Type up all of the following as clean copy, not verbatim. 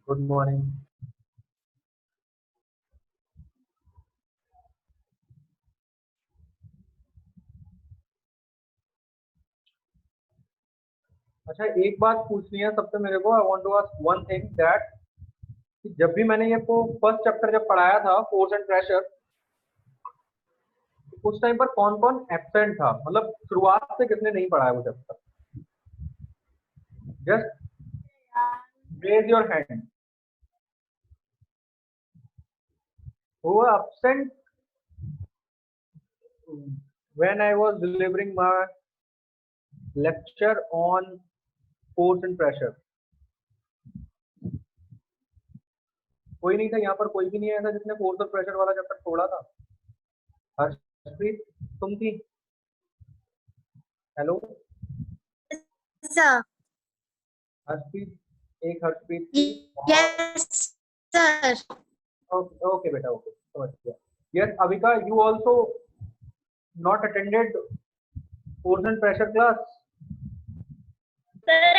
Good morning. अच्छा, एक बात पूछनी है सबसे मेरे को। I want to ask one thing that जब भी मैंने ये को फर्स्ट चैप्टर जब पढ़ाया था फोर्स एंड प्रेशर, उस टाइम पर कौन कौन एब्सेंट था? मतलब शुरुआत से किसने नहीं पढ़ा है वो chapter? Just raise your hand. Who absent when I was delivering my lecture on force and pressure? कोई नहीं था यहाँ पर, कोई भी नहीं आया था जिसने फोर्स और प्रेशर वाला चैप्टर छोड़ा था। हर्षप्रीत, तुम थी? Hello sir. हर्षप्रीत, एक हर्षप्रीत थी। Yes sir. ओके ओके बेटा, ओके समझ गया। Yes Avika, you also not attended force and pressure class? Sir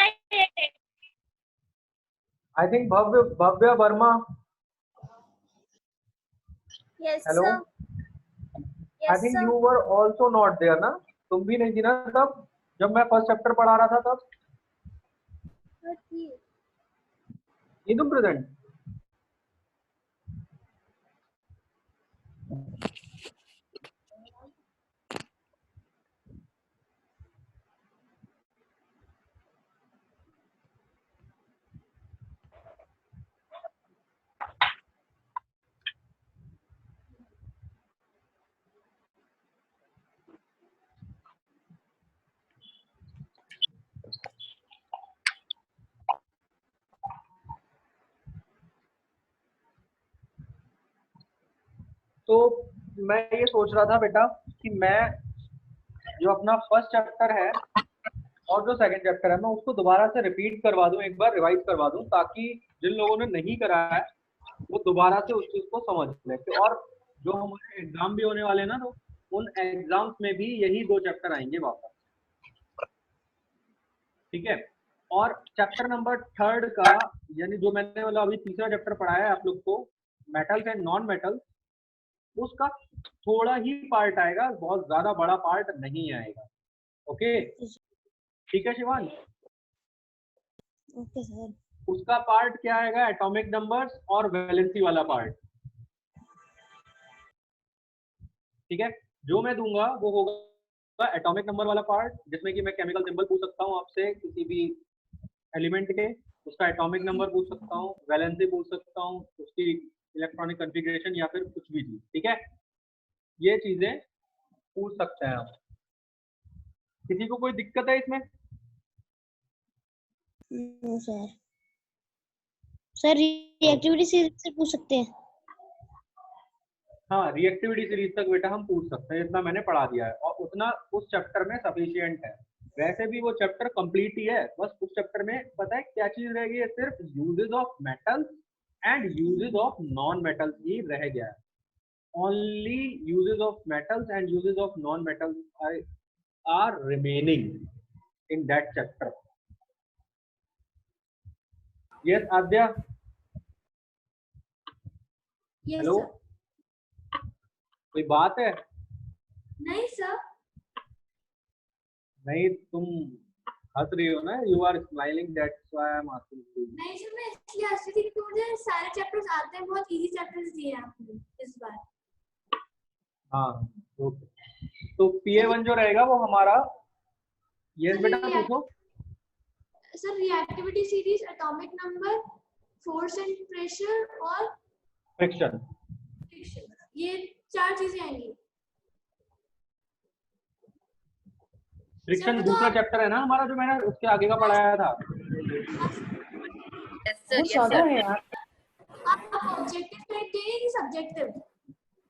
I think Bhavya Bhavya Verma. Yes hello, sir. I yes think sir. You were also not there ना? तुम भी नहीं थी ना तब जब मैं फर्स्ट चैप्टर पढ़ा रहा था? तब ये तुम प्रेजेंट? तो मैं ये सोच रहा था बेटा कि मैं जो अपना फर्स्ट चैप्टर है और जो सेकंड चैप्टर है मैं उसको दोबारा से रिपीट करवा दूं, एक बार रिवाइज करवा दूं, ताकि जिन लोगों ने नहीं करा है वो दोबारा से उस चीज को समझ ले। और जो हमारे एग्जाम भी होने वाले हैं ना, तो उन एग्जाम्स में भी यही दो चैप्टर आएंगे वापस, ठीक है? और चैप्टर नंबर थर्ड का, यानी जो मैंने मतलब अभी तीसरा चैप्टर पढ़ाया है आप लोग को, मेटल्स एंड नॉन मेटल्स, उसका थोड़ा ही पार्ट आएगा, बहुत ज्यादा बड़ा पार्ट नहीं आएगा। ओके, ठीक है शिवान? Okay sir. उसका पार्ट क्या आएगा? एटॉमिक नंबर्स और वैलेंसी वाला पार्ट, ठीक है? जो मैं दूंगा वो होगा एटॉमिक नंबर वाला पार्ट, जिसमें कि मैं केमिकल सिंबल पूछ सकता हूँ आपसे किसी भी एलिमेंट के, उसका एटॉमिक नंबर पूछ सकता हूँ, वैलेंसी पूछ सकता हूँ, उसकी इलेक्ट्रॉनिक कॉन्फ़िगरेशन या फिर कुछ भी चीज, ठीक है? ये चीजें पूछ सकते हैं आप। किसी को कोई दिक्कत है इसमें? No sir. सर रिएक्टिविटी से पूछ सकते हैं? हाँ, रिएक्टिविटी सीरीज तक बेटा हम पूछ सकते हैं, इतना मैंने पढ़ा दिया है और उतना उस चैप्टर में सफिशिएंट है। वैसे भी वो चैप्टर कंप्लीट ही है, बस उस चैप्टर में पता है क्या चीज रह गई है? सिर्फ uses of metals and uses of non metals ही रह गया है। Only uses of metals and uses of non metals are remaining in that chapter. Yes Aadya. Hello, कोई बात है? नहीं सर। नहीं, तुम हंस रही हो ना, you are smiling, that's why I am asking. नहीं सर, मैं इसलिए हंस रही थी क्योंकि मुझे सारे चैप्टर्स आते हैं, बहुत इजी चैप्टर्स दिए हैं आपने इस बार। हाँ, तो PA1 जो रहेगा वो हमारा, यस बेटा पूछो। Sir reactivity series, atomic number, force and pressure और फ्रिक्शन, फ्रिक्शन, ये चार चीजें आएंगी। फ्रिक्शन दूसरा चैप्टर है ना हमारा, जो मैंने उसके आगे का पढ़ाया था। वो ज्यादा है यार। आप ऑब्जेक्टिव टाइप देंगे कि सब्जेक्टिव?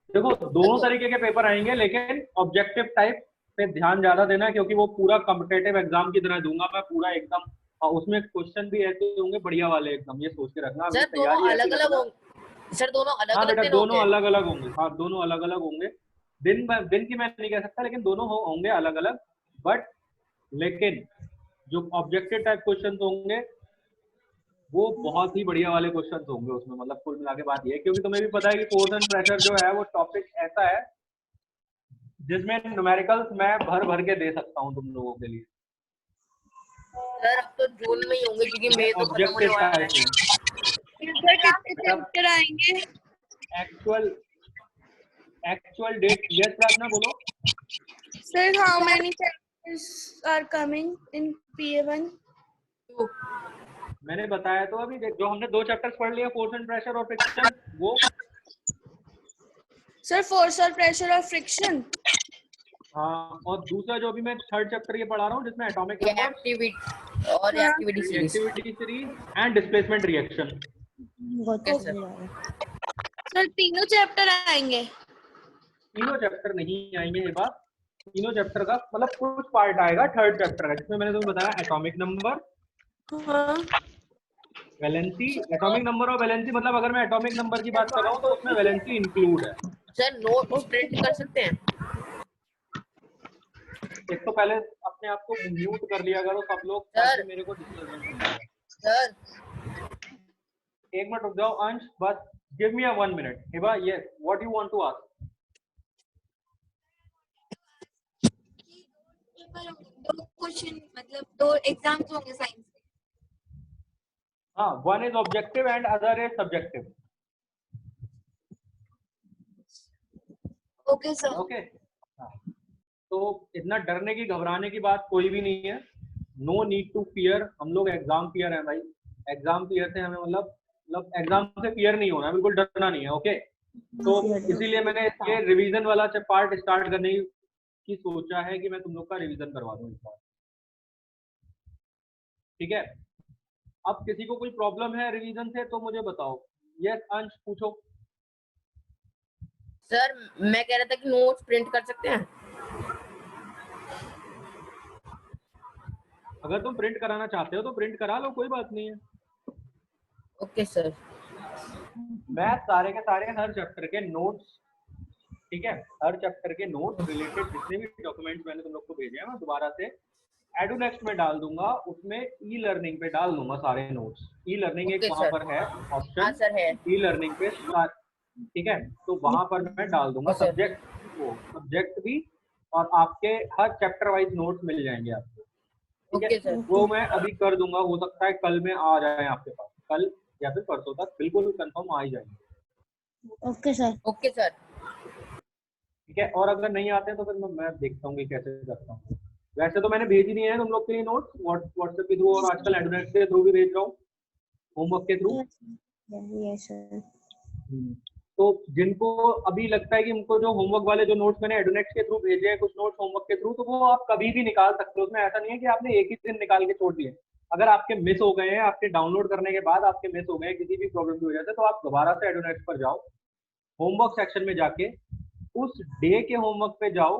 देखो, दोनों तरीके के पेपर आएंगे, लेकिन ऑब्जेक्टिव टाइप पे ध्यान ज्यादा देना, क्योंकि वो पूरा कॉम्पिटिटिव एग्जाम की तरह दूंगा मैं पूरा एकदम, और उसमें क्वेश्चन भी ऐसे होंगे बढ़िया वाले एकदम, ये सोच के रखना। सर दोनों अलग अलग होंगे? सर दोनों अलग हाँ अलग बेटा, दिन दोनों होंगे? अलग अलग होंगे। हाँ, दोनों अलग अलग होंगे। दिन की मैं नहीं कह सकता, लेकिन दोनों होंगे अलग अलग। बट लेकिन जो ऑब्जेक्टिव टाइप क्वेश्चन होंगे वो बहुत ही बढ़िया वाले क्वेश्चन होंगे उसमें, मतलब कुल मिला के बात ये है, क्योंकि तुम्हें भी पता है कि फोर्स एंड प्रेशर जो है वो टॉपिक ऐसा है जिसमें न्यूमेरिकल्स मैं भर भर के दे सकता हूँ तुम लोगों के लिए। सर अब तो जून में ही होंगे क्योंकि मई तो खत्म होने ऑब्जेक्टिव वाला टाइप है। में सर कितने चैप्टर आएंगे? एक्चुअल डेट, यस प्रार्थना बोलो। Sir how many chapters are coming in PA1? मैंने बताया तो अभी, जो हमने 2 चैप्टर्स पढ़ लिया, फोर्स एंड प्रेशर और फ्रिक्शन, वो सर फोर्स और प्रेशर और फ्रिक्शन। हाँ, और दूसरा जो अभी मैं 3rd चैप्टर ये पढ़ा रहा हूँ जिसमें एटॉमिक नंबर, एक्टिविटी और activity series. Activity series and displacement reaction. Sir तीनों चैप्टर आएंगे? तीनों चैप्टर नहीं आएंगे ये बात, तीनों चैप्टर का मतलब कुछ पार्ट आएगा 3rd चैप्टर का, जिसमें मैंने तुम्हें बताया एटॉमिक नंबर, हाँ वैलेंसी। एटॉमिक नंबर और वैलेंसी मतलब अगर मैं एटॉमिक नंबर की बात कर रहा हूँ तो उसमें वैलेंसी इंक्लूड है। सर नोट्स प्रिंट कर सकते हैं? एक तो पहले अपने आप को म्यूट कर लिया करो सब लोग, ताकि मेरे को डिस्टर्बेंस ना हो। सर एक मिनट रुक जाओ अंश, बस give me a 1 minute. Hiba, yes, what you want to ask? दो क्वेश्चन मतलब 2 एग्जाम्स होंगे साइंस के। हाँ, one is objective and other is subjective. Okay sir. Okay, हाँ, तो इतना डरने की घबराने की बात कोई भी नहीं है। No need to fear. हम लोग एग्जाम फियर है भाई, एग्जाम फियर से हमें मतलब एग्जाम से फियर नहीं होना, बिल्कुल डरना नहीं है। ओके, तो इसीलिए मैंने ये रिवीजन वाला पार्ट स्टार्ट करने की सोचा है कि मैं तुम लोग का रिवीजन करवा दूं इस बार। ठीक है, अब किसी को कोई प्रॉब्लम है रिवीजन से तो मुझे बताओ। यस अंश, पूछो। सर मैं कह रहा था कि नोट्स प्रिंट कर सकते हैं? अगर तुम प्रिंट कराना चाहते हो तो प्रिंट करा लो, कोई बात नहीं है। Okay sir. मैं सारे के सारे हर चैप्टर के नोट्स, ठीक है, हर चैप्टर के नोट्स रिलेटेड जितने भी डॉक्यूमेंट्स मैंने तुम लोग को भेजे हैं मैं दोबारा से एडुनेक्स्ट में डाल दूंगा, उसमें ई लर्निंग पे डाल दूंगा सारे नोट्स। ई लर्निंग एक वहां पर है हाँ ऑप्शन, सर है। ई लर्निंग पे ठीक है, तो वहां पर मैं डाल दूंगा Okay. सब्जेक्ट भी, और आपके हर चैप्टर वाइज नोट्स मिल जाएंगे आपको। ठीक ओके है, सर। वो मैं अभी कर दूंगा, हो सकता है कल में आ जाए आपके पास, कल या फिर परसों तक बिल्कुल कंफर्म आ ही जाएंगे। Okay sir. Okay sir. ठीक है, और अगर नहीं आते तो फिर मैं देखता हूँ कि कैसे करता हूँ। वैसे तो मैंने भेज ही दिए हैं तुम लोग के लिए नोट्स व्हाट्सएप के थ्रू, और आजकल एडुनेट के थ्रू भी भेज रहा हूँ, होमवर्क के थ्रू। Yes sir. तो जिनको अभी लगता है कि उनको जो होमवर्क वाले जो नोट्स मैंने एडुनेट के थ्रू भेजे हैं, कुछ नोट्स होमवर्क के थ्रू, तो वो आप कभी भी निकाल सकते हो। उसमें ऐसा नहीं है कि आपने एक ही दिन निकाल के छोड़ दिए। अगर आपके मिस हो गए हैं, आपके डाउनलोड करने के बाद आपके मिस हो गए किसी भी प्रॉब्लम की वजह से, तो आप दोबारा से एडुनेट पर जाओ, होमवर्क सेक्शन में जाके उस डे के होमवर्क पे जाओ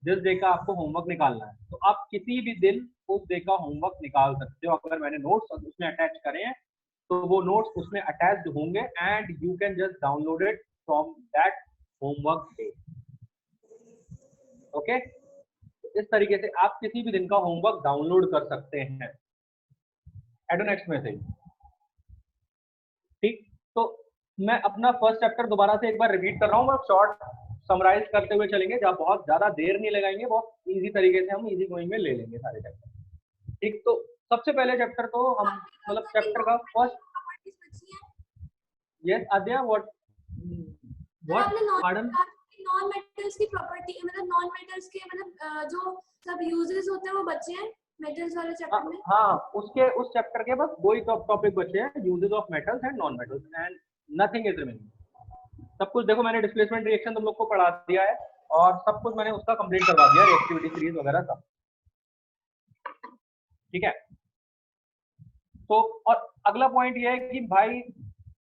जिस डे का आपको होमवर्क निकालना है, तो आप किसी भी दिन उस डे का होमवर्क निकाल सकते हो। अगर मैंने नोट्स उसमें अटैच करे हैं तो वो नोट्स उसमें अटैच्ड होंगे and you can just download it from that homework day. Okay, इस तरीके से आप किसी भी दिन का होमवर्क डाउनलोड कर सकते हैं एडोनेक्स में से। ठीक, तो मैं अपना फर्स्ट चैप्टर दोबारा से एक बार रिपीट कर रहा हूँ, बस शॉर्ट समराइज करते हुए चलेंगे, जहाँ बहुत ज्यादा देर नहीं लगाएंगे, बहुत इजी तरीके से हम इजी गोइंग में ले लेंगे सारे चैप्टर। ठीक, तो सबसे पहले चैप्टर तो हम मतलब चैप्टर का first, yes Aadya, what pardon? Non metals की प्रॉपर्टी मतलब नॉन मेटल्स के मतलब जो सब यूजेस होते हैं वो बचे हैं मेटल्स वाले चैप्टर में। हाँ, उसके उस चैप्टर के बस दो ही टॉपिक बचे हैं, uses of metals and non metals, and nothing is remaining. सब कुछ देखो, मैंने डिस्प्लेसमेंट रिएक्शन तुम लोग को पढ़ा दिया है और सब कुछ मैंने उसका कंप्लीट करवा दिया, रिएक्टिविटी सीरीज वगैरह सब। ठीक है, तो और अगला पॉइंट ये है कि भाई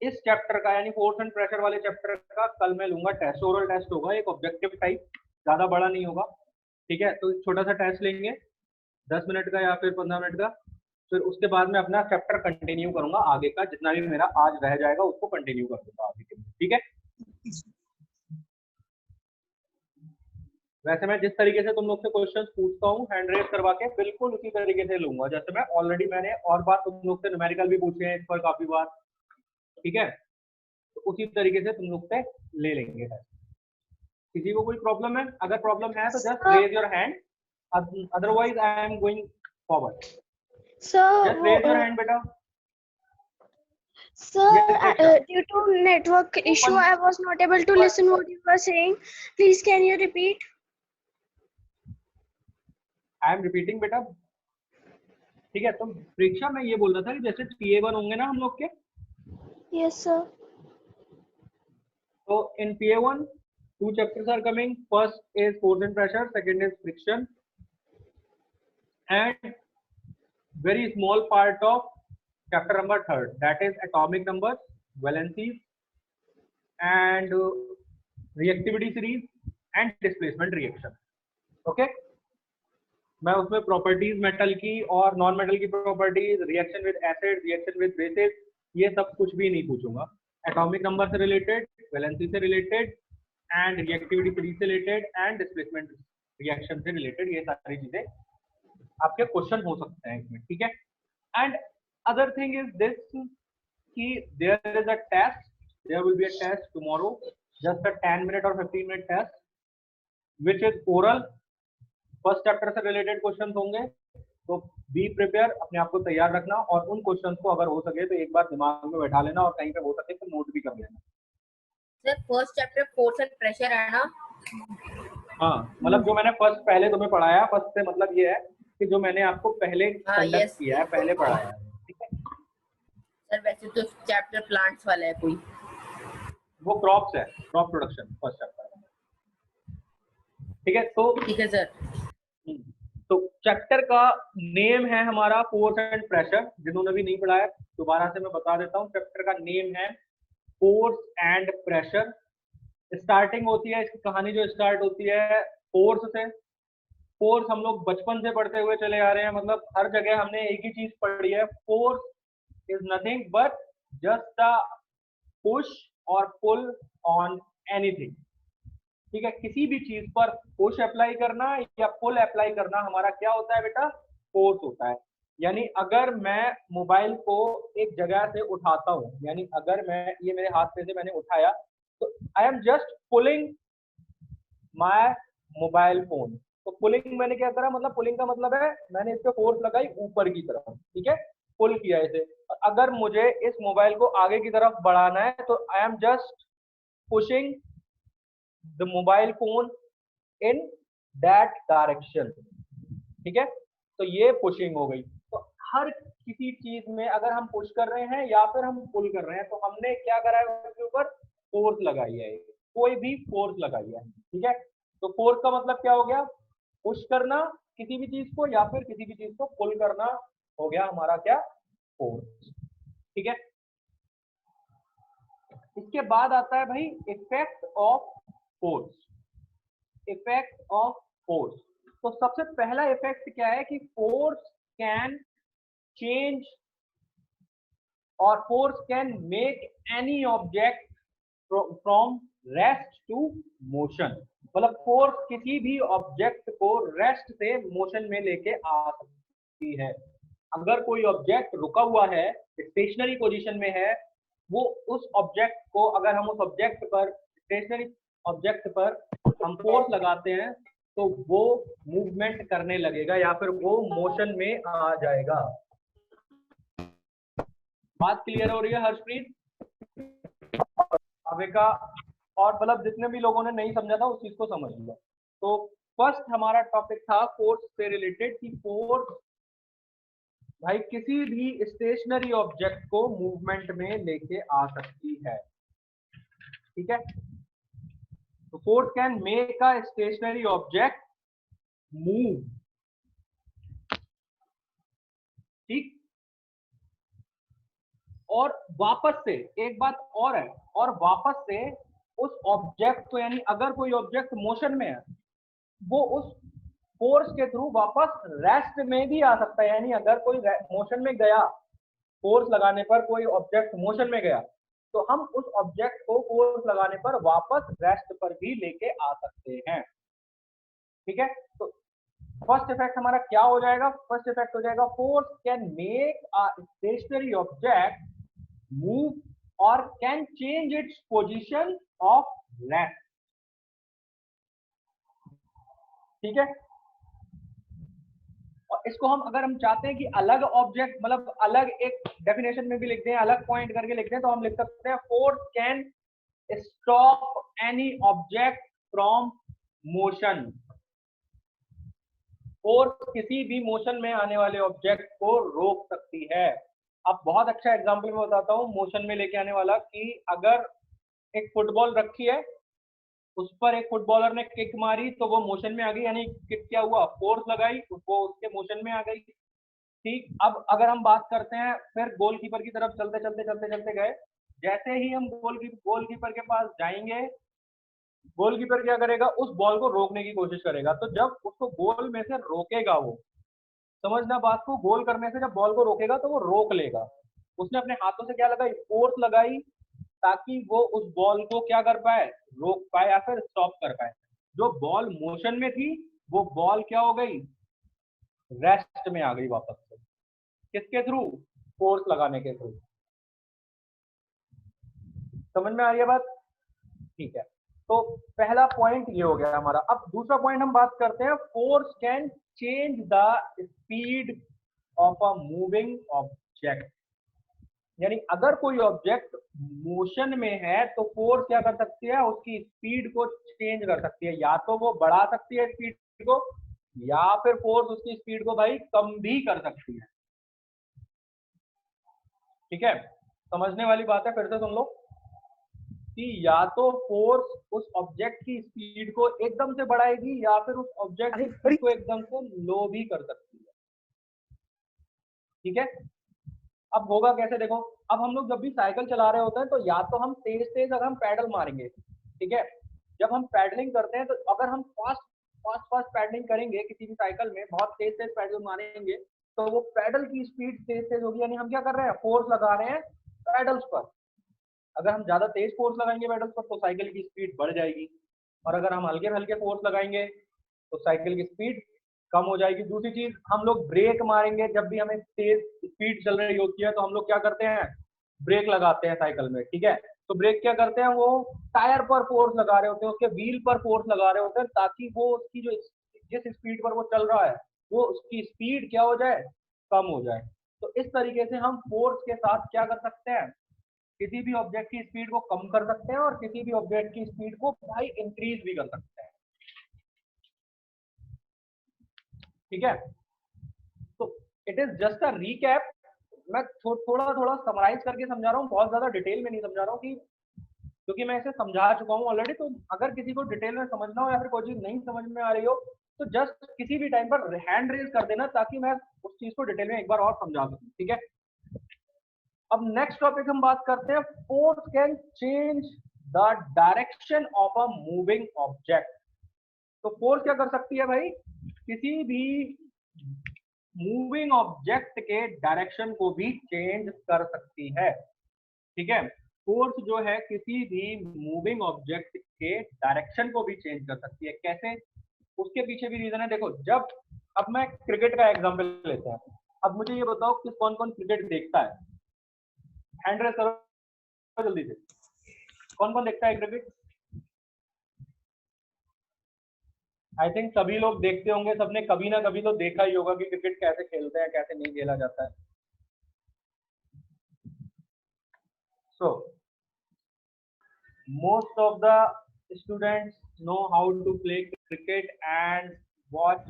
इस चैप्टर का यानी फोर्स एंड प्रेशर वाले चैप्टर का कल मैं लूंगा टेस्ट, ओरल टेस्ट होगा, एक ऑब्जेक्टिव टाइप, ज्यादा बड़ा नहीं होगा। ठीक है, तो छोटा सा टेस्ट लेंगे 10 मिनट का या फिर 15 मिनट का, फिर उसके बाद में अपना चैप्टर कंटिन्यू करूंगा, आगे का जितना भी मेरा आज रह जाएगा उसको कंटिन्यू कर दूंगा आगे के लिए। ठीक है, वैसे मैं जिस तरीके से तुम लोग से क्वेश्चंस पूछता हूँ हैंड रेज करवा के, बिल्कुल उसी तरीके से लूंगा। जैसे मैंने और बार तुम लोग से न्यूमेरिकल भी पूछे हैं इस पर काफी बार, ठीक है, तो उसी तरीके से तुम लोग से ले लेंगे। किसी को कोई प्रॉब्लम है? अगर प्रॉब्लम है तो just raise your hand, otherwise I am going forward. Just raise your hand बेटा। Sir, Yes, due to network issue, Open. I was not able to listen what you were saying. Please, can you repeat? I am repeating बेटा, ठीक है। तो परीक्षा में ये बोल रहा था कि जैसे PA1 होंगे ना हम लोग के, Yes, sir. तो इन PA1 2 chapters are coming. First is force and pressure, second is friction, and very small part of chapter number 3rd, that is atomic numbers, valencies, and reactivity series and displacement reaction. Okay, मैं उसमें properties metal की और non metal की properties, reaction with acid, reaction with basis, ये सब कुछ भी नहीं पूछूंगा। एटॉमिक नंबर से रिलेटेड, वैलेंसी से रिलेटेड, एंड रिएक्टिविटी सीरीज से रिलेटेड, एंड डिस्प्लेसमेंट रिएक्शन से रिलेटेड, ये सारी चीजें आपके क्वेश्चन हो सकते हैं इसमें, ठीक है। And other thing is this कि there is a test, there will be a test tomorrow, just a 10 minute और 15 minute test which is oral. First chapter से रिलेटेड क्वेश्चन होंगे, तो बी प्रिपेयर, अपने आप को तैयार रखना, और उन क्वेश्चंस को अगर हो सके तो एक बार दिमाग में बैठा लेना, और कहीं पे हो सके तो नोट भी कर लेना। Sir first chapter force and pressure है ना? हाँ, मतलब जो मैंने पहले तुम्हें पढ़ाया, फर्स्ट से मतलब ये है कि जो मैंने आपको पहले कंडक्ट किया है, पहले पढ़ाया है, ठीक है। सर वैसे तो चैप्टर प्लांट्स वाला है कोई, वो क्रॉप्स है, क्रॉप प्रोडक्शन फर्स्ट चैप्टर, ठीक है। तो ठीक है सर। तो चैप्टर का नेम है हमारा फोर्स एंड प्रेशर। जिन्होंने भी नहीं पढ़ा है दोबारा से मैं बता देता हूँ, चैप्टर का नेम है फोर्स एंड प्रेशर। स्टार्टिंग होती है इसकी कहानी, जो स्टार्ट होती है फोर्स से। फोर्स हम लोग बचपन से पढ़ते हुए चले आ रहे हैं, मतलब हर जगह हमने एक ही चीज पढ़ी है, force is nothing but just a push और पुल ऑन एनीथिंग, ठीक है। किसी भी चीज पर पुश अप्लाई करना या पुल अप्लाई करना हमारा क्या होता है बेटा? फोर्स होता है। यानी अगर मैं मोबाइल को एक जगह से उठाता हूं, यानी अगर मैं ये मेरे हाथ में से मैंने उठाया, तो I am just pulling my mobile phone. तो पुलिंग मैंने क्या करा, मतलब पुलिंग का मतलब है मैंने इस पे फोर्स लगाई ऊपर की तरफ, ठीक है, पुल किया इसे। और अगर मुझे इस मोबाइल को आगे की तरफ बढ़ाना है तो I am just pushing the mobile phone in that direction, ठीक है। तो ये पुशिंग हो गई। तो हर किसी चीज में अगर हम पुश कर रहे हैं या फिर हम पुल कर रहे हैं, तो हमने क्या करा है, उसके ऊपर फोर्स लगाई है, कोई भी फोर्स लगाई है, ठीक है। तो फोर्स का मतलब क्या हो गया? पुश करना किसी भी चीज को या फिर किसी भी चीज को पुल करना, हो गया हमारा क्या? फोर्स, ठीक है। इसके बाद आता है भाई effect of force. Effect of force, तो सबसे पहला इफेक्ट क्या है कि फोर्स कैन चेंज और force can make any object from rest to motion. मतलब फोर्स किसी भी ऑब्जेक्ट को रेस्ट से मोशन में लेके आ सकती है। अगर कोई ऑब्जेक्ट रुका हुआ है, स्टेशनरी पोजीशन में है, वो उस ऑब्जेक्ट को, अगर हम उस ऑब्जेक्ट पर, स्टेशनरी ऑब्जेक्ट पर हम फोर्स लगाते हैं, तो वो मूवमेंट करने लगेगा या फिर वो मोशन में आ जाएगा। बात क्लियर हो रही है हर्षप्रीत, अविका, और मतलब जितने भी लोगों ने नहीं समझा था उस चीज को समझ लिया। तो फर्स्ट हमारा टॉपिक था फोर्स से रिलेटेड कि फोर्स भाई किसी भी स्टेशनरी ऑब्जेक्ट को मूवमेंट में लेके आ सकती है, ठीक है। तो force can make a stationary object move, ठीक। और वापस से एक बात और है, और वापस से उस ऑब्जेक्ट को, यानी अगर कोई ऑब्जेक्ट मोशन में है, वो उस फोर्स के थ्रू वापस रेस्ट में भी आ सकता है। यानी अगर कोई मोशन में गया, फोर्स लगाने पर कोई ऑब्जेक्ट मोशन में गया, तो हम उस ऑब्जेक्ट को फोर्स लगाने पर वापस रेस्ट पर भी लेके आ सकते हैं। ठीक है, तो फर्स्ट इफेक्ट हमारा क्या हो जाएगा? फर्स्ट इफेक्ट हो जाएगा force can make a stationary object move और can change its position of rest. ठीक है, और इसको हम अगर हम चाहते हैं कि अलग ऑब्जेक्ट मतलब अलग एक डेफिनेशन में भी लिख दें, अलग पॉइंट करके लिख दें, तो हम लिख सकते हैं force can stop any object from motion. Force किसी भी मोशन में आने वाले ऑब्जेक्ट को रोक सकती है। अब बहुत अच्छा एग्जांपल मैं बताता हूँ मोशन में लेके आने वाला, कि अगर एक फुटबॉल रखी है, उस पर एक फुटबॉलर ने किक मारी तो वो मोशन में आ गई, यानी किक क्या हुआ, फोर्स लगाई, वो उसके मोशन में आ गई। ठीक, अब अगर हम बात करते हैं फिर गोलकीपर की तरफ चलते चलते चलते चलते गए, जैसे ही हम गोलकीपर के पास जाएंगे, गोलकीपर क्या करेगा, उस बॉल को रोकने की कोशिश करेगा। तो जब उसको गोल में से रोकेगा, वो समझना बात को, गोल करने से जब बॉल को रोकेगा तो वो रोक लेगा। उसने अपने हाथों से क्या लगाई, फोर्स लगाई, ताकि वो उस बॉल को क्या कर पाए, रोक पाए या फिर स्टॉप कर पाए। जो बॉल मोशन में थी वो बॉल क्या हो गई, रेस्ट में आ गई वापस से। किसके थ्रू, फोर्स लगाने के थ्रू। समझ में आ रही है बात? ठीक है, तो पहला पॉइंट ये हो गया हमारा। अब दूसरा पॉइंट हम बात करते हैं, force can change the speed of a moving object. यानी अगर कोई ऑब्जेक्ट मोशन में है तो फोर्स क्या कर सकती है, उसकी स्पीड को चेंज कर सकती है। या तो वो बढ़ा सकती है स्पीड को, या फिर फोर्स उसकी स्पीड को भाई कम भी कर सकती है। ठीक है, समझने वाली बात है, फिर से सुन लो कि या तो फोर्स उस ऑब्जेक्ट की स्पीड को एकदम से बढ़ाएगी, या फिर उस ऑब्जेक्ट की स्पीड को एकदम से लो भी कर सकती है। ठीक है, अब होगा कैसे, देखो, अब हम लोग जब भी साइकिल चला रहे होते हैं तो या तो हम तेज तेज अगर हम पैडल मारेंगे, ठीक है, जब हम पैडलिंग करते हैं तो अगर हम फास्ट फास्ट फास्ट पैडलिंग करेंगे किसी भी साइकिल में, बहुत तेज तेज पैडल मारेंगे, तो वो पैडल की स्पीड तेज तेज होगी, यानी हम क्या कर रहे हैं, फोर्स लगा रहे हैं पैडल्स पर। अगर हम ज्यादा तेज फोर्स लगाएंगे पैडल्स पर तो साइकिल की स्पीड बढ़ जाएगी, और अगर हम हल्के हल्के फोर्स लगाएंगे तो साइकिल की स्पीड कम हो जाएगी। दूसरी चीज, हम लोग ब्रेक मारेंगे, जब भी हमें तेज स्पीड चल रही होती है तो हम लोग क्या करते हैं, ब्रेक लगाते हैं साइकिल में। ठीक है, तो ब्रेक क्या करते हैं, वो टायर पर फोर्स लगा रहे होते हैं, उसके व्हील पर फोर्स लगा रहे होते हैं, ताकि वो उसकी जो जिस स्पीड पर वो चल रहा है वो उसकी स्पीड क्या हो जाए, कम हो जाए। तो इस तरीके से हम फोर्स के साथ क्या कर सकते हैं, किसी भी ऑब्जेक्ट की स्पीड को कम कर सकते हैं और किसी भी ऑब्जेक्ट की स्पीड को भाई इंक्रीज भी कर सकते हैं। ठीक है, तो it is just a recap. मैं थोड़ा थोड़ा समराइज करके समझा रहा हूँ, बहुत ज्यादा डिटेल में नहीं समझा रहा हूँ, कि क्योंकि मैं इसे समझा चुका हूँ ऑलरेडी। तो अगर किसी को डिटेल में समझना हो या फिर कोई चीज नहीं समझ में आ रही हो तो जस्ट किसी भी टाइम पर हैंड रेज कर देना, ताकि मैं उस चीज को डिटेल में एक बार और समझा सकूँ। ठीक है, अब नेक्स्ट टॉपिक हम बात करते हैं, force can change the direction of a moving object. तो फोर्स क्या कर सकती है भाई, किसी भी मूविंग ऑब्जेक्ट के डायरेक्शन को भी चेंज कर सकती है। ठीक है, फोर्स जो है किसी भी मूविंग ऑब्जेक्ट के डायरेक्शन को भी चेंज कर सकती है। कैसे, उसके पीछे भी रीजन है। देखो, जब अब मैं क्रिकेट का एग्जांपल लेते हैं, अब मुझे ये बताओ कि कौन कौन क्रिकेट देखता है, हैंड रेज करो जल्दी से, कौन कौन देखता है क्रिकेट? आई थिंक सभी लोग देखते होंगे, सबने कभी ना कभी तो देखा ही होगा कि क्रिकेट कैसे खेलते हैं, कैसे नहीं खेला जाता है। सो most of the students know how to play cricket and watch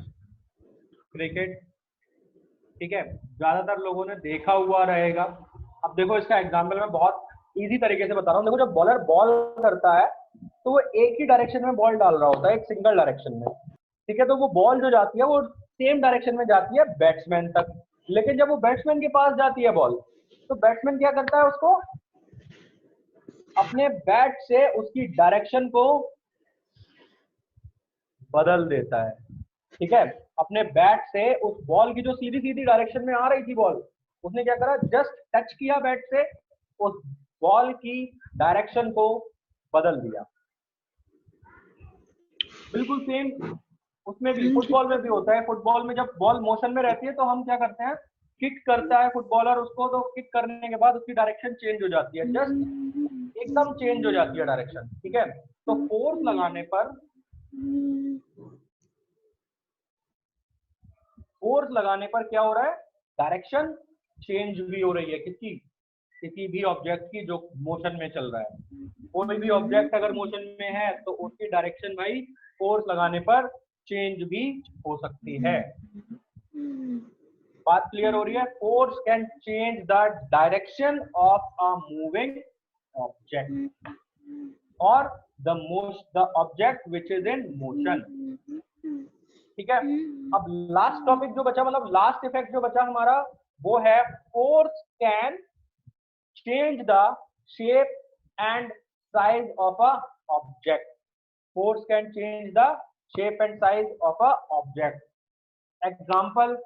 cricket। ठीक है, ज्यादातर लोगों ने देखा हुआ रहेगा। अब देखो, इसका एग्जांपल मैं बहुत इजी तरीके से बता रहा हूँ। देखो, जब बॉलर बॉल करता है तो वो एक ही डायरेक्शन में बॉल डाल रहा होता है, एक सिंगल डायरेक्शन में। ठीक है, तो वो बॉल जो जाती है वो सेम डायरेक्शन में जाती है बैट्समैन तक। लेकिन जब वो बैट्समैन के पास जाती है बॉल, तो बैट्समैन क्या करता है, उसको अपने बैट से उसकी डायरेक्शन को बदल देता है। ठीक है, अपने बैट से उस बॉल की जो सीधी सीधी डायरेक्शन में आ रही थी बॉल, उसने क्या करा, जस्ट टच किया बैट से, उस बॉल की डायरेक्शन को बदल दिया। बिल्कुल सेम उसमें भी, फुटबॉल में भी होता है। फुटबॉल में जब बॉल मोशन में रहती है तो हम क्या करते हैं, किक करता है फुटबॉलर उसको, तो किक करने के बाद उसकी डायरेक्शन चेंज हो जाती है, जस्ट एकदम चेंज हो जाती है डायरेक्शन, ठीक है। तो फोर्स लगाने पर, फोर्स लगाने पर क्या हो रहा है, डायरेक्शन चेंज भी हो रही है किसकी, किसी भी ऑब्जेक्ट की जो मोशन में चल रहा है। कोई भी ऑब्जेक्ट अगर मोशन में है तो उसकी डायरेक्शन भाई फोर्स लगाने पर चेंज भी हो सकती है। बात क्लियर हो रही है? Force can change the direction of a moving object और the object which is in motion, ठीक है। अब लास्ट टॉपिक जो बचा, मतलब लास्ट इफेक्ट जो बचा हमारा, वो है force can change the shape and size of a object. Force can change the shape and size of a object. Example,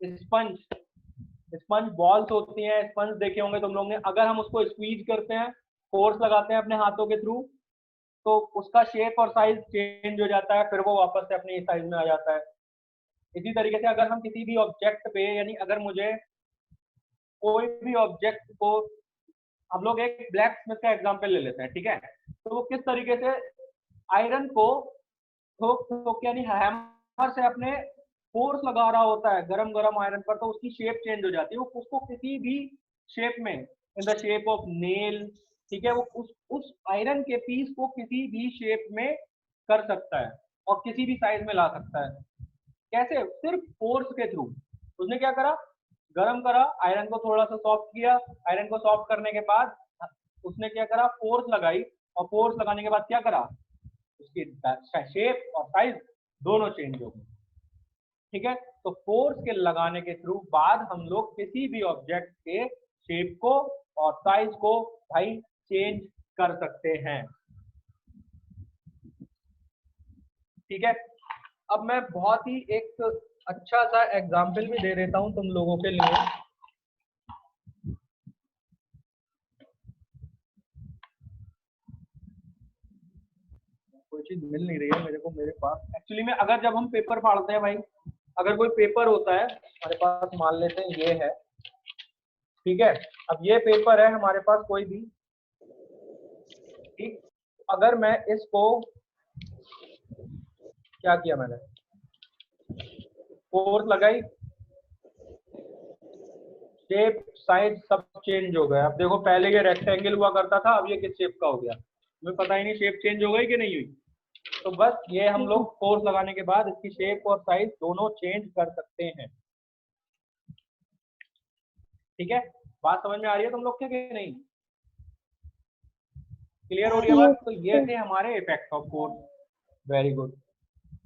sponge, sponge balls होती हैं, स्पंज देखे होंगे तुम लोग ने। अगर हम उसको स्क्वीज करते हैं, फोर्स लगाते हैं अपने हाथों के थ्रू, तो उसका शेप और साइज चेंज हो जाता है, फिर वो वापस से अपने साइज में आ जाता है। इसी तरीके से अगर हम किसी भी ऑब्जेक्ट पे, यानी अगर मुझे कोई भी ऑब्जेक्ट को, हम लोग एक ब्लैक स्मिथ का एग्जांपल ले लेते हैं, ठीक है। तो वो किस तरीके से आयरन को ठोक यानी हैमर से अपने फोर्स लगा रहा होता है गरम गरम आयरन पर, तो उसकी शेप चेंज हो जाती है। वो उसको किसी भी शेप में, in the shape of nail, ठीक है, वो उस आयरन के पीस को किसी भी शेप में कर सकता है और किसी भी साइज में ला सकता है। कैसे? सिर्फ फोर्स के थ्रू। उसने क्या करा, गरम करा, आयरन को थोड़ा सा सॉफ्ट किया, आयरन को सॉफ्ट करने के बाद उसने क्या करा, फोर्स लगाई, और फोर्स लगाने के बाद क्या करा, उसकी शेप और साइज दोनों चेंज हो गए, ठीक है। तो फोर्स के लगाने के थ्रू बाद हम लोग किसी भी ऑब्जेक्ट के शेप को और साइज को भाई चेंज कर सकते हैं, ठीक है। अब मैं बहुत ही एक अच्छा सा एग्जाम्पल भी दे देता हूं तुम लोगों के लिए। कोई चीज मिल नहीं रही है मेरे को, मेरे पास एक्चुअली में, अगर जब हम पेपर फाड़ते हैं भाई, अगर कोई पेपर होता है हमारे पास, मान लेते हैं ये है, ठीक है। अब ये पेपर है हमारे पास कोई भी, ठीक। अगर मैं इसको, क्या किया मैंने, फोर्स लगाई, शेप साइज सब चेंज हो गया। अब देखो पहले ये रेक्टेंगल हुआ करता था, अब ये किस शेप का हो गया, मुझे पता ही नहीं शेप चेंज हो गई कि नहीं हुई। तो बस ये हम लोग फोर्स लगाने के बाद इसकी शेप और साइज दोनों चेंज कर सकते हैं, ठीक है। बात समझ में आ रही है तुम लोग के कि नहीं? क्लियर हो रही है बात? तो ये थे हमारे effect of force. Very good.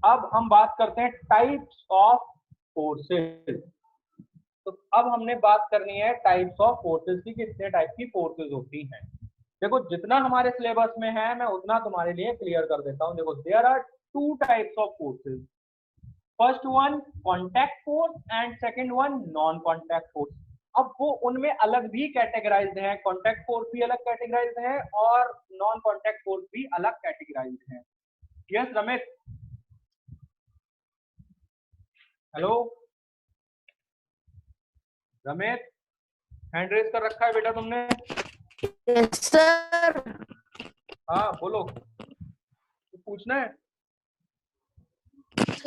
अब हम बात करते हैं टाइप्स ऑफ फोर्सेस। तो अब हमने बात करनी है टाइप्स ऑफ फोर्सेस की, कितने टाइप की फोर्सेस होती हैं। देखो जितना हमारे सिलेबस में है मैं उतना तुम्हारे लिए क्लियर कर देता हूँ। देखो there are two types of forces, first one contact force and second one non contact force. अब वो उनमें अलग भी कैटेगराइज्ड हैं, कॉन्टैक्ट फोर्स भी अलग कैटेगराइज्ड है और नॉन कॉन्टैक्ट फोर्स भी अलग कैटेगराइज्ड है। Yes Ramesh, hello Ramesh, hand raise कर रखा है बेटा तुमने? Yes sir. हाँ बोलो, तो पूछना है।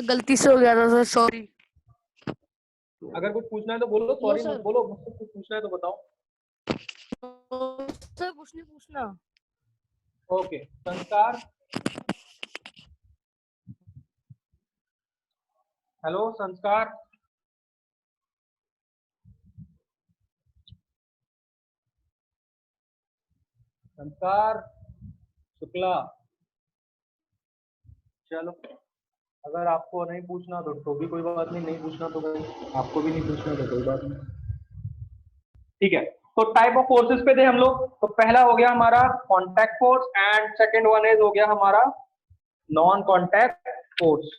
गलती से हो गया था सर, सॉरी। अगर कुछ पूछना है तो बोलो, सॉरी मत बोलो, मुझसे कुछ पूछना है तो बताओ। सर कुछ नहीं पूछना। ओके, संस्कार, हेलो संस्कार, संस्कार शुक्ला। चलो अगर आपको नहीं पूछना तो भी कोई बात नहीं, नहीं पूछना तो आपको भी नहीं पूछना तो कोई बात नहीं, ठीक है। तो टाइप ऑफ फोर्सेस पे थे हम लोग। तो पहला हो गया हमारा contact force and second one is हो गया हमारा नॉन कॉन्टैक्ट फोर्स,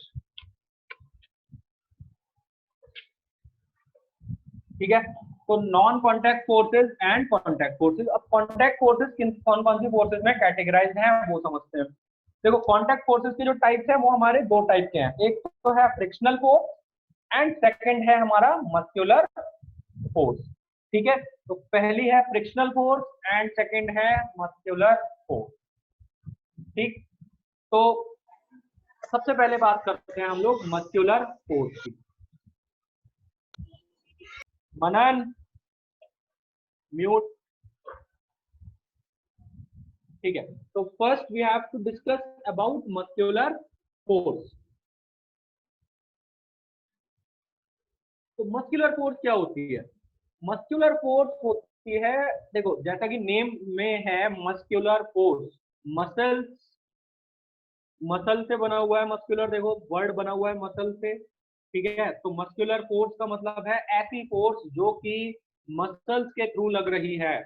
ठीक है। तो non contact forces and contact forces. अब कॉन्टैक्ट फोर्सेस कौन कौन सी फोर्सेस में कैटेगराइज्ड हैं वो समझते हैं। देखो कांटेक्ट फोर्सेस के जो टाइप्स हैं वो हमारे दो टाइप के हैं, एक तो है फ्रिक्शनल फोर्स एंड सेकंड है हमारा मस्कुलर फोर्स। ठीक है, तो पहली है फ्रिक्शनल फोर्स एंड सेकंड है मस्कुलर फोर्स। ठीक, तो सबसे पहले बात करते हैं हम लोग मस्कुलर फोर्स की। मनन म्यूट। ठीक है, तो first we have to discuss about muscular force. तो मस्कुलर फोर्स क्या होती है? मस्कुलर फोर्स होती है, देखो जैसा कि नेम में है मस्कुलर फोर्स, मसल्स, मसल से बना हुआ है मस्कुलर, देखो वर्ड बना हुआ है मसल से। ठीक है, तो मस्कुलर फोर्स का मतलब है ऐसी फोर्स जो कि मसल्स के थ्रू लग रही है।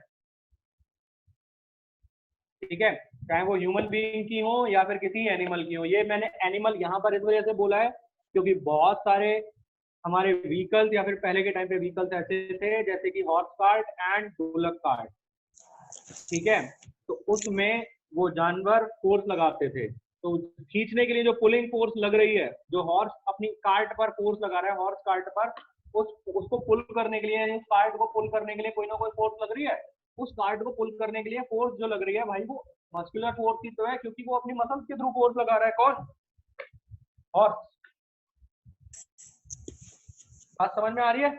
ठीक है, चाहे वो ह्यूमन बीइंग की हो या फिर किसी एनिमल की हो। ये मैंने एनिमल यहाँ पर इस वजह से बोला है क्योंकि बहुत सारे हमारे व्हीकल्स या फिर पहले के टाइम पे व्हीकल्स ऐसे थे जैसे कि हॉर्स कार्ट एंड ढोलक कार्ट। ठीक है, तो उसमें वो जानवर फोर्स लगाते थे, तो खींचने के लिए जो पुलिंग फोर्स लग रही है, जो हॉर्स अपनी कार्ट पर फोर्स लगा रहा है, हॉर्स कार्ट पर, उसको पुल करने के लिए, उस कार्ट को पुल करने के लिए कोई ना कोई फोर्स लग रही है। उस कार्ट को पुल करने के लिए फोर्स जो लग रही है भाई वो मस्कुलर फोर्स ही तो है, क्योंकि वो अपनी मसल्स के थ्रू फोर्स लगा रहा है। कौन? हॉर्स। बात समझ में आ रही है?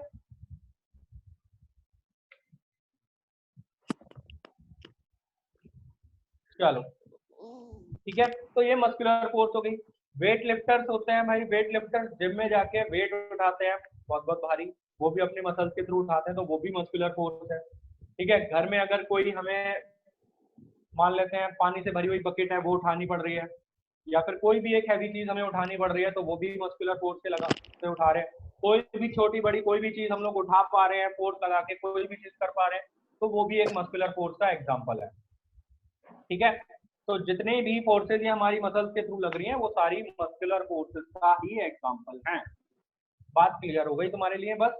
चलो ठीक है, तो ये मस्कुलर फोर्स हो गई। वेट लिफ्टर्स होते हैं भाई, वेट लिफ्टर्स जिम में जाके वेट उठाते हैं बहुत बहुत भारी, वो भी अपने मसल्स के थ्रू उठाते हैं, तो वो भी मस्कुलर फोर्स है। ठीक है, घर में अगर कोई हमें मान लेते हैं पानी से भरी हुई बकेट है वो उठानी पड़ रही है, या फिर कोई भी एक हैवी चीज हमें उठानी पड़ रही है, तो वो भी मस्कुलर फोर्स से उठा रहे हैं। कोई भी छोटी बड़ी कोई भी चीज हम लोग उठा पा रहे हैं फोर्स लगा के, कोई भी चीज कर पा रहे हैं, तो वो भी एक मस्कुलर फोर्स का एग्जाम्पल है। ठीक है, तो जितने भी फोर्सेज हमारी मसल्स के थ्रू लग रही हैं वो सारी मस्कुलर फोर्सेज का ही एग्जाम्पल हैं। बात क्लियर हो गई तुम्हारे लिए? बस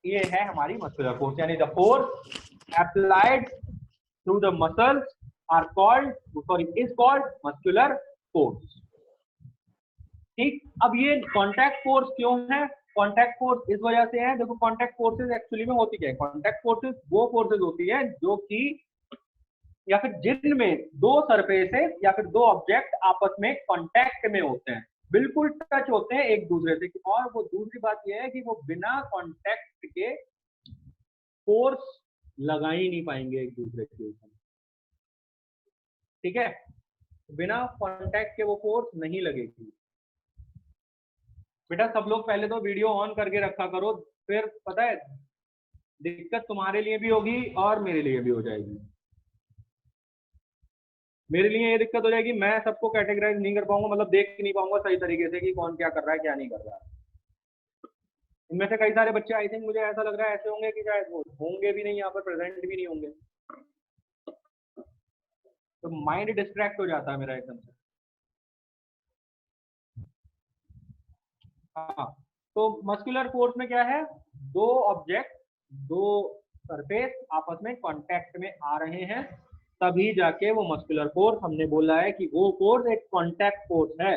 ये है हमारी मस्कुलर फोर्स, यानी the force applied through the muscles are called, sorry, is called muscular force. ठीक, अब ये कॉन्टैक्ट फोर्स क्यों है? कॉन्टैक्ट फोर्स इस वजह से है, देखो कॉन्टैक्ट फोर्सेज एक्चुअली में होती क्या है? कॉन्टैक्ट फोर्सेज वो फोर्सेज होती है जो कि या फिर जिनमें दो सरफेसेस या फिर दो ऑब्जेक्ट आपस में कांटेक्ट में होते हैं, बिल्कुल टच होते हैं एक दूसरे से। और वो दूसरी बात यह है कि वो बिना कांटेक्ट के फोर्स लगा ही नहीं पाएंगे एक दूसरे के ऊपर। ठीक है, बिना कांटेक्ट के वो फोर्स नहीं लगेगी। बेटा सब लोग पहले तो वीडियो ऑन करके रखा करो, फिर पता है दिक्कत तुम्हारे लिए भी होगी और मेरे लिए भी हो जाएगी। मेरे लिए ये दिक्कत हो जाएगी, मैं सबको कैटेगराइज नहीं कर पाऊंगा, मतलब देख नहीं पाऊंगा सही तरीके से कि कौन क्या कर रहा है क्या नहीं कर रहा है। इनमें से कई सारे बच्चे आई थिंक मुझे ऐसा लग रहा है ऐसे होंगे कि शायद वो होंगे भी नहीं, यहाँ पर प्रेजेंट भी नहीं होंगे, तो माइंड डिस्ट्रैक्ट हो जाता है मेरा एकदम से। हाँ, तो मस्कुलर फोर्स में क्या है? दो ऑब्जेक्ट, दो सरफेस आपस में कांटेक्ट में आ रहे हैं, तभी जाके वो मस्कुलर फोर्स, हमने बोला है कि वो फोर्स एक कांटेक्ट फोर्स है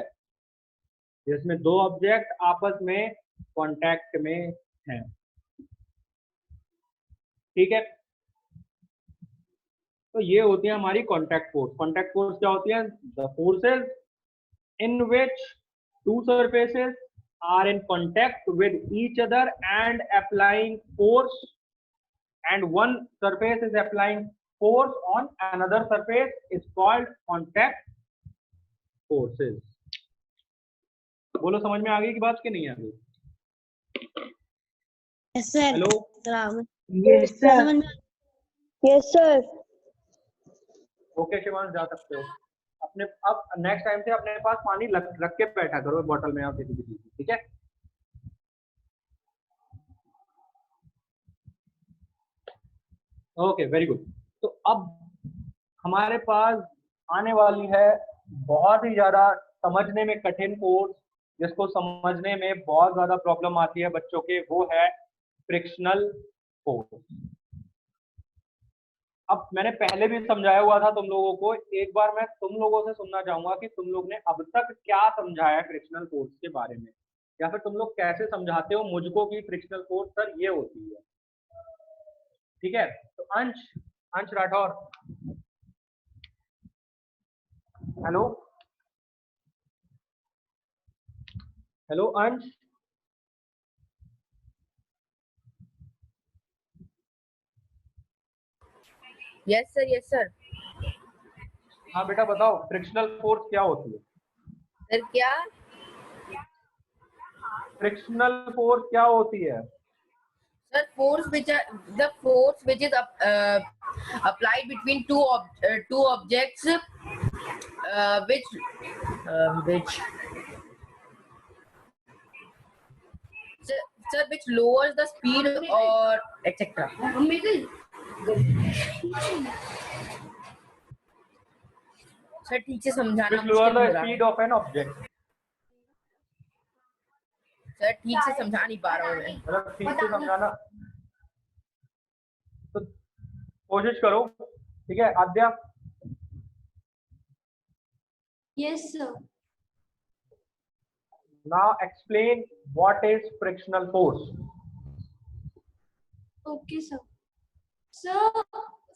जिसमें दो ऑब्जेक्ट आपस में कांटेक्ट में हैं। ठीक है, तो ये होती है हमारी कांटेक्ट फोर्स। कांटेक्ट फोर्स क्या होती है? The forces in which to surfaces are in contact with each other and applying force, and one surface is applying force on another surface is called contact forces. बोलो समझ में आ गई कि बात कि नहीं आ गई? Yes, sir. Hello, Yes, sir. Yes, sir. Okay Shivansh जा सकते हो अपने। अब नेक्स्ट टाइम से अपने पास पानी रख के बैठा करो बॉटल में या किसी भी चीज, ठीक है? Okay, very good. तो अब हमारे पास आने वाली है बहुत ही ज्यादा समझने में कठिन फोर्स, जिसको समझने में बहुत ज्यादा प्रॉब्लम आती है बच्चों के, वो है फ्रिक्शनल फोर्स। अब मैंने पहले भी समझाया हुआ था तुम लोगों को, एक बार मैं तुम लोगों से सुनना चाहूंगा कि तुम लोग ने अब तक क्या समझाया फ्रिक्शनल फोर्स के बारे में, या फिर तुम लोग कैसे समझाते हो मुझको कि फ्रिक्शनल फोर्स सर ये होती है। ठीक है, तो अंश राठौर, हेलो हेलो अंश। Yes sir, yes sir. हाँ बेटा बताओ फ्रिक्शनल फोर्स क्या होती है। सर क्या? फ्रिक्शनल फोर्स क्या होती है? Sir, the force which is applied between two objects, which sir, which lowers the speed or etc. Sir ठीक से समझाना Which lower मुश्किल हो the रहा speed है of an object। सर, ठीक से समझा नहीं पा रहा हूँ मैं। मतलब ठीक से समझाना तो कोशिश करो। ठीक है आद्या। Yes, sir. Now explain what is frictional force. Okay, sir. So,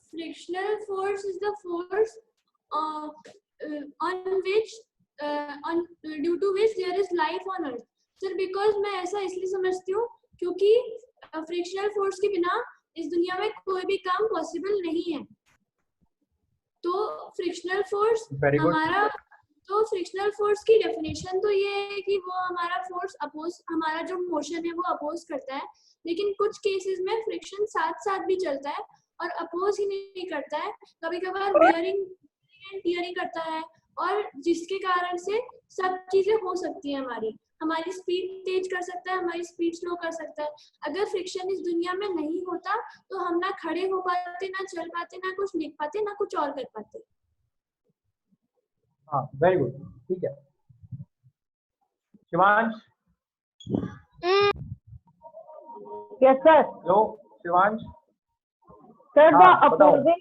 frictional force is the force on which due to which there is life on earth. Sir, because मैं ऐसा इसलिए समझती हूँ क्योंकि फ्रिक्शनल फोर्स के बिना इस दुनिया में कोई भी काम पॉसिबल नहीं है। तो फ्रिक्शनल फोर्स हमारा, तो फ्रिक्शनल फोर्स की डेफिनेशन तो ये है कि वो हमारा फोर्स अपोज, हमारा जो मोशन है वो अपोज करता है, लेकिन कुछ केसेस में फ्रिक्शन साथ साथ भी चलता है और अपोज ही नहीं करता है, कभी कभार बियरिंग टीयरिंग करता है, और जिसके कारण से सब चीजें हो सकती है। हमारी स्पीड तेज कर सकता है, हमारी स्पीड स्लो कर सकता है। अगर फ्रिक्शन इस दुनिया में नहीं होता तो हम ना खड़े हो पाते, ना चल पाते, ना कुछ लिख पाते, ना कुछ और कर पाते। हाँ वेरी गुड, ठीक है। शिवांश। Yes, sir. लो शिवांश। Sir, हाँ, बताओ। the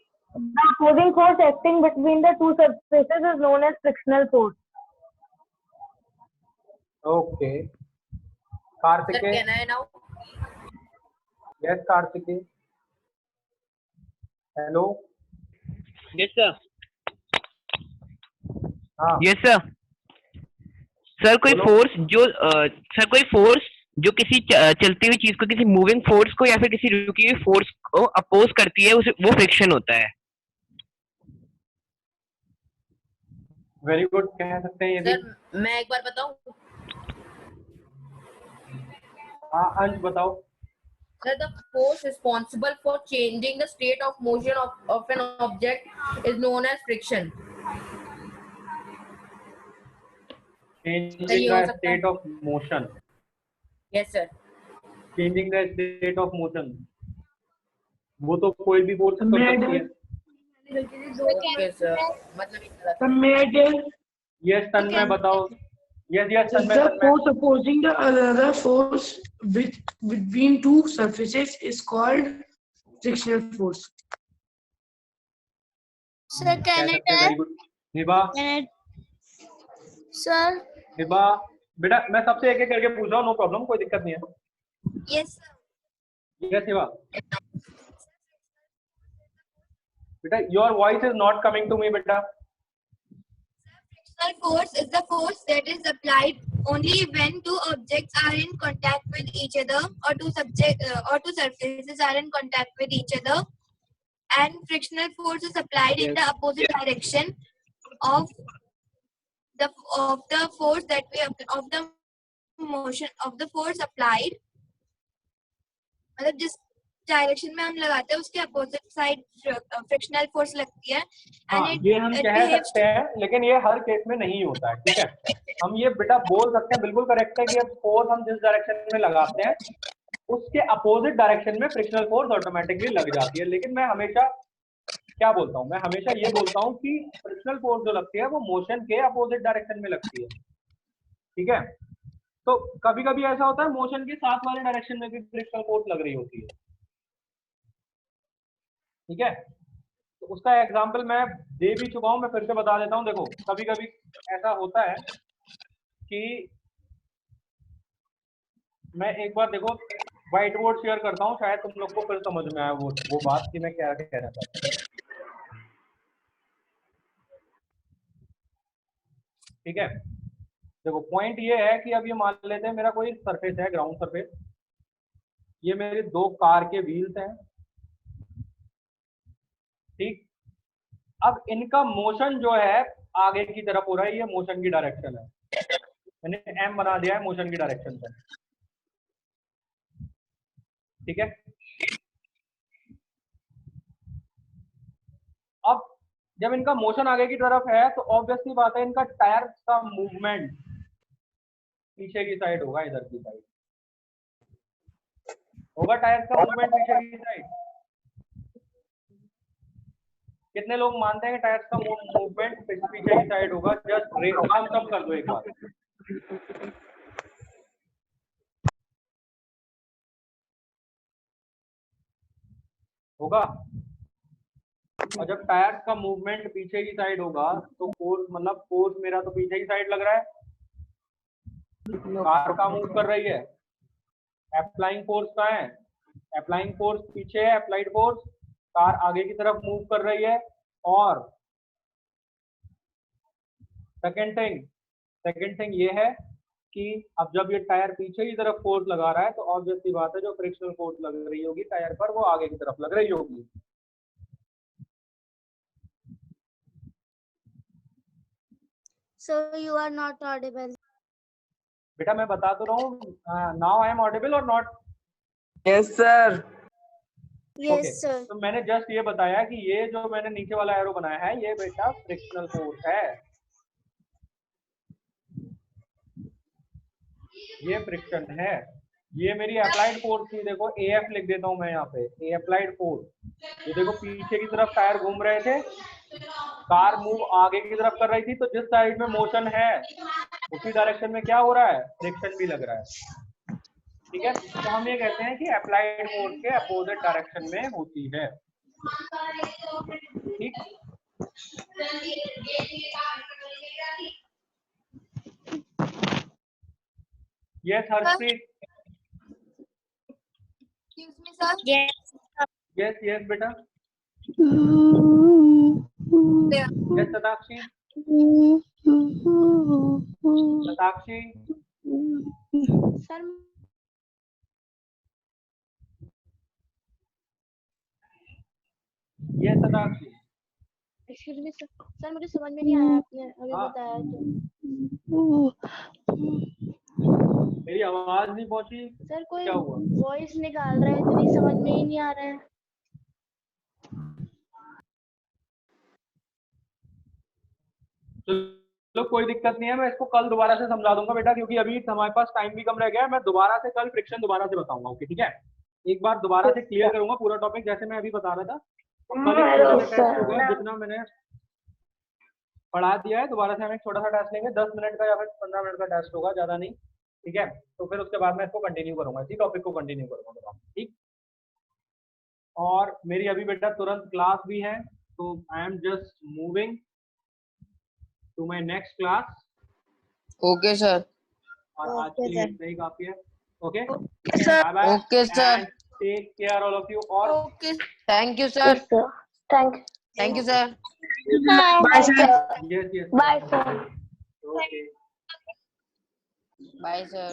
opposing force acting between the two surfaces is known as frictional force. Okay sir Kartikeya. कहना है now. Yes Kartikeya. Hello. Yes sir. हाँ यस सर। सर कोई बोलो। फोर्स जो सर कोई फोर्स जो किसी चलती हुई चीज को, किसी मूविंग फोर्स को या फिर किसी रुकी हुई फोर्स को अपोज करती है, उसे वो फ्रिक्शन होता है। वेरी गुड, कह सकते हैं ये भी। सर मैं एक बार बताऊं? हाँ अंश बताओ। Sir, the force responsible for changing the state of motion of an object is known as friction. Changing सही हो the सकता state है। of motion। Yes sir. Changing the state of motion, वो तो कोई भी फोर्स कर सकती है। Okay sir. मतलब इस तरह से। यस तन्मय बताओ। Yes Is Tanmay the Tanmay. force opposing the other force between two surfaces is called frictional force. Sir, can I tell? Very good. Hiba. Sir. Hiba बेटा मैं सबसे एक एक करके पूछ रहा हूँ, नो प्रॉब्लम, कोई दिक्कत नहीं है। Yes, sir. यस हिबा। बेटा your voice is not coming to me बेटा। Frictional force is the force that is applied only when two objects are in contact with each other, or two surfaces are in contact with each other, and frictional force is applied in the opposite direction of the force that we of the motion of the force applied. मतलब जिस direction में हम लगाते हैं उसके opposite side frictional force लगती है। हाँ ये हम कह सकते हैं, लेकिन ये हर केस में नहीं होता है। ठीक है, हम ये बेटा बोल सकते हैं, बिल्कुल करेक्ट है कि अब फोर्स हम जिस डायरेक्शन में लगाते हैं उसके अपोजिट डायरेक्शन में फ्रिक्शनल फोर्स ऑटोमेटिकली लग जाती है। लेकिन मैं हमेशा क्या बोलता हूँ, मैं हमेशा ये बोलता हूँ कि फ्रिक्शनल फोर्स जो लगती है वो मोशन के अपोजिट डायरेक्शन में लगती है। ठीक है, तो कभी कभी ऐसा होता है मोशन के साथ वाले डायरेक्शन में भी फ्रिक्शनल फोर्स लग रही होती है। ठीक है, उसका एग्जाम्पल मैं दे भी चुका हूँ, मैं फिर से बता देता हूँ। देखो कभी कभी ऐसा होता है कि मैं एक बार देखो व्हाइट बोर्ड शेयर करता हूँ, शायद तुम लोग को फिर समझ में आया वो बात कि मैं क्या कहना चाहता हूँ। ठीक है, देखो पॉइंट ये है कि अब ये मान लेते हैं मेरा कोई सरफेस है, ग्राउंड सरफेस, ये मेरे 2 कार के व्हील्स हैं। ठीक, अब इनका मोशन जो है आगे की तरफ हो रहा है, ये मोशन की डायरेक्शन है, मैंने एम बना दिया है मोशन की डायरेक्शन पर। ठीक है, अब जब इनका मोशन आगे की तरफ है तो ऑब्वियसली बात है इनका टायर का मूवमेंट पीछे की साइड होगा, इधर की साइड होगा टायर का मूवमेंट पीछे की साइड। कितने लोग मानते हैं कि टायर्स का मूवमेंट पीछे की साइड होगा? जस्ट थम्स अप कर दो एक बार। होगा। और जब टायर्स का मूवमेंट पीछे की साइड होगा तो फोर्स, मतलब फोर्स मेरा तो पीछे की साइड लग रहा है, कार का मूव कर रही है, अप्लाइंग फोर्स कहाँ है? अप्लाइंग फोर्स पीछे है, अप्लाइड फोर्स, कार आगे की तरफ मूव कर रही है। और सेकंड थिंग ये है कि अब जब ये टायर पीछे की तरफ फोर्स लगा रहा है तो ऑब्वियसली बात है जो फ्रिक्शनल फोर्स लग रही होगी टायर पर वो आगे की तरफ लग रही होगी। So you are not audible. बेटा मैं बता तो रहा हूँ, नाउ आई एम ऑडिबल और not? Yes sir. Yes, sir. तो मैंने जस्ट ये बताया कि ये जो मैंने नीचे वाला एरो बनाया है ये बेटा फ्रिक्शनल फोर्स है, ये फ्रिक्शन है। ये मेरी अप्लाइड फोर्स थी, देखो एफ लिख देता हूं मैं यहाँ पे, ए अप्लाइड फोर्स। ये देखो पीछे की तरफ टायर घूम रहे थे, कार मूव आगे की तरफ कर रही थी, तो जिस साइड में मोशन है उसी डायरेक्शन में क्या हो रहा है? फ्रिक्शन भी लग रहा है। ठीक है, तो हम ये कहते हैं कि अप्लाइड फोर्स के अपोजिट डायरेक्शन में होती है। ठीक, yes Harshpreet. Excuse me, sir. Yes. Yes yes बेटा। Yes Shatakshi. Shatakshi Sir, yes Shatakshi. excuse me, sir. Sir, मुझे समझ में नहीं आया आपने अभी हाँ। बताया तो। मेरी आवाज नहीं पहुंची? सर कोई क्या हुआ? वॉइस निकाल रहा है, इतनी समझ में ही नहीं आ रहा है। चलो कोई दिक्कत नहीं है, मैं इसको कल दोबारा से समझा दूंगा बेटा, क्योंकि अभी हमारे पास टाइम भी कम रह गया है। मैं दोबारा से कल फ्रिक्शन दोबारा से बताऊंगा। ओके ठीक है, एक बार दोबारा से क्लियर करूंगा पूरा टॉपिक जैसे मैं अभी बता रहा था। तो कल एक छोटा सा टेस्ट होगा, जितना मैंने पढ़ा दिया है दोबारा से हम एक छोटा सा टेस्ट लेंगे, 10 मिनट का या फिर 15 मिनट का टेस्ट होगा, ज्यादा नहीं। ठीक है, तो फिर उसके बाद मैं इसको कंटिन्यू करूंगा, इसी टॉपिक को कंटिन्यू करूंगा। ठीक, और मेरी अभी बेटा तुरंत क्लास भी है, तो I am just moving to my next class. Okay, sir. और आज के लिए इतना ही काफी है। Okay sir. Bye bye, Okay, sir. And take care all of you. और Okay. Thank you, sir. Yes, sir. Thank you. Thank you, sir. Bye, sir. Yes yes Bye, sir. Okay Bye, sir.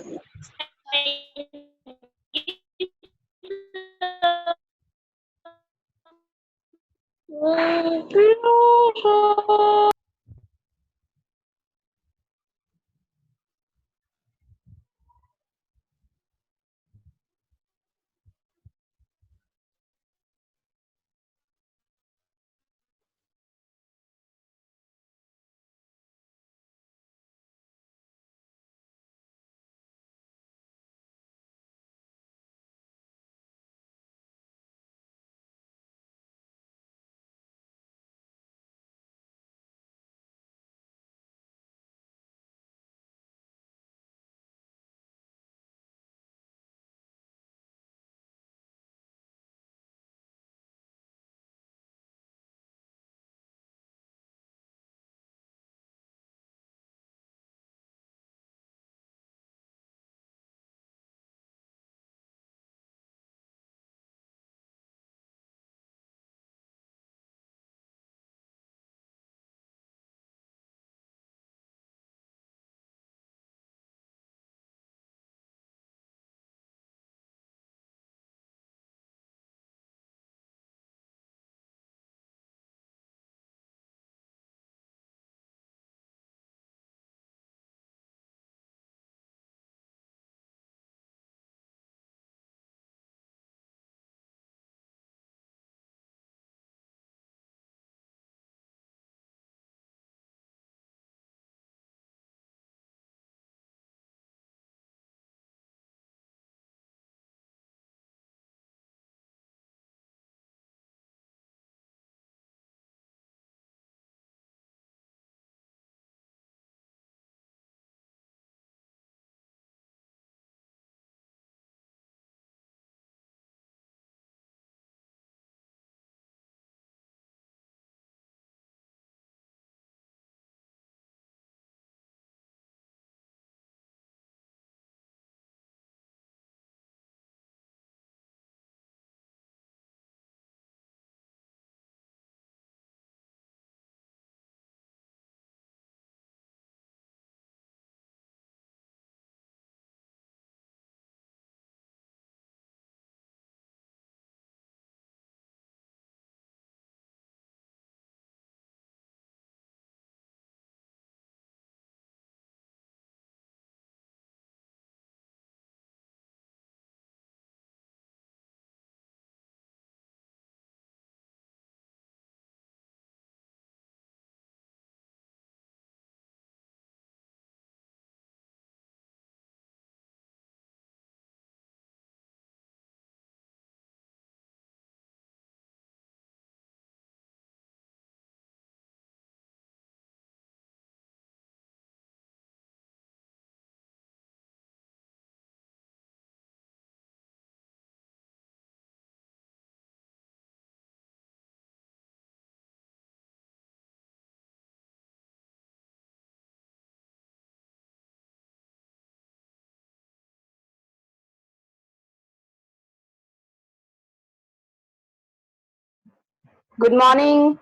Good morning.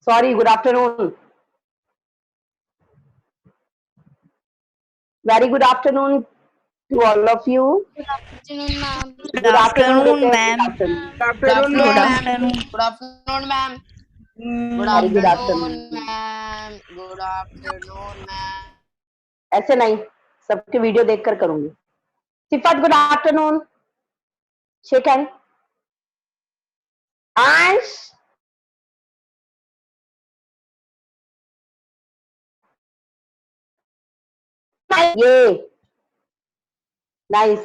Sorry, good afternoon. Very good afternoon to all of you. Afternoon, ma'am. Good afternoon, ma'am. Good Good afternoon, Good ma'am. afternoon. Good afternoon, ma'am. Good Very good afternoon, afternoon. ma'am. Good afternoon, ma'am. ऐसे नहीं, सबकी video देखकर करूंगी. सिफत, good afternoon. Shake hand. Ansh. ये nice.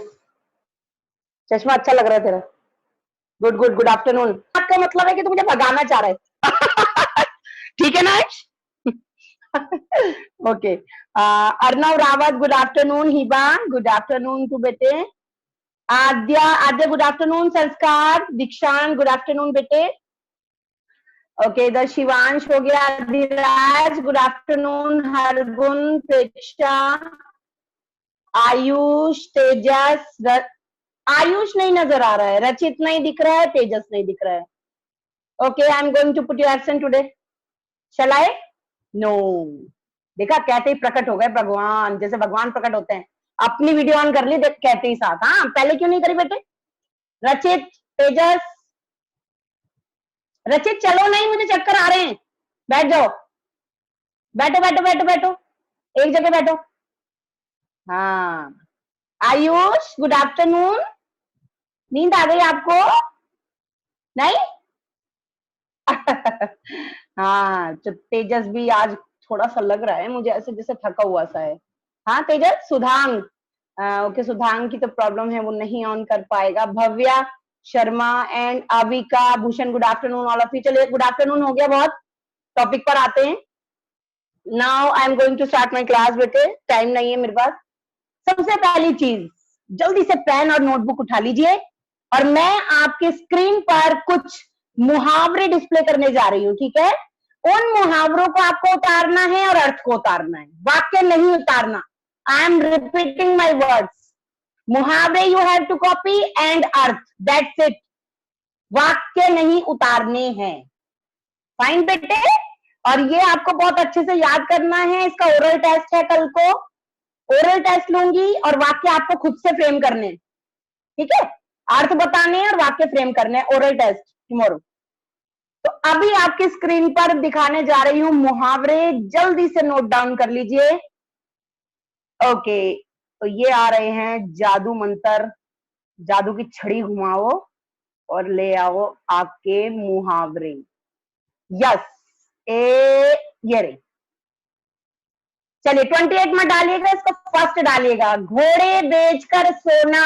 चश्मा अच्छा लग रहा है तेरा. Good good good afternoon. आपका मतलब है कि तू मुझे भगाना चाह रहा है. ठीक है ना Ansh? Okay. Arnav Rawat, good afternoon. Hiba, good afternoon to बेटे. Aadya, good afternoon. Sanskar, Dikshant, good afternoon बेटे. ओके, इधर शिवांश हो गया. Dheeraj, good afternoon. हरगुन, प्रेक्षा, आयुष, तेजस. आयुष नहीं नजर आ रहा है, रचित नहीं दिख रहा है, तेजस नहीं दिख रहा है. Okay, I am going to put your absent today. Shall I? No. देखा, कहते ही प्रकट हो गए भगवान, जैसे भगवान प्रकट होते हैं. अपनी वीडियो ऑन कर ली कहते ही साथ. हाँ, पहले क्यों नहीं करी बेटे? रचित, तेजस. रचित चलो नहीं, मुझे चक्कर आ रहे हैं. बैठ जाओ, बैठो बैठो बैठो बैठो, एक जगह बैठो. हाँ. Ayush, good afternoon. नींद आ गई आपको? नहीं? हाँ, तो तेजस भी आज थोड़ा सा लग रहा है मुझे ऐसे जैसे थका हुआ सा है. हाँ तेजस. सुधांग, ओके, सुधांग की तो प्रॉब्लम है, वो नहीं ऑन कर पाएगा. Bhavya Sharma and Avika Bhushan, good afternoon all of you. चलिए, गुड आफ्टरनून हो गया बहुत. टॉपिक पर आते हैं. Now I am going to start my class बेटे. टाइम नहीं है मेरे पास. सबसे पहली चीज, जल्दी से पेन और नोटबुक उठा लीजिए और मैं आपके स्क्रीन पर कुछ मुहावरे डिस्प्ले करने जा रही हूँ. ठीक है? उन मुहावरों को आपको उतारना है और अर्थ को उतारना है, वाक्य नहीं उतारना. I am repeating my words. मुहावरे you have to copy and अर्थ, दैट्स इट. वाक्य नहीं उतारने हैं. फाइन बेटे? और ये आपको बहुत अच्छे से याद करना है. इसका ओरल टेस्ट है कल को. ओरल टेस्ट लूंगी और वाक्य आपको खुद से फ्रेम करने. ठीक है? अर्थ बताने और वाक्य फ्रेम करने. Oral test tomorrow. तो अभी आपकी स्क्रीन पर दिखाने जा रही हूं मुहावरे. जल्दी से नोट डाउन कर लीजिए. ओके, तो ये आ रहे हैं. जादू मंत्र, जादू की छड़ी घुमाओ और ले आओ आपके मुहावरे. यस, ये रही. चलिए, 28 में डालिएगा, इसको फर्स्ट डालिएगा. घोड़े बेचकर सोना.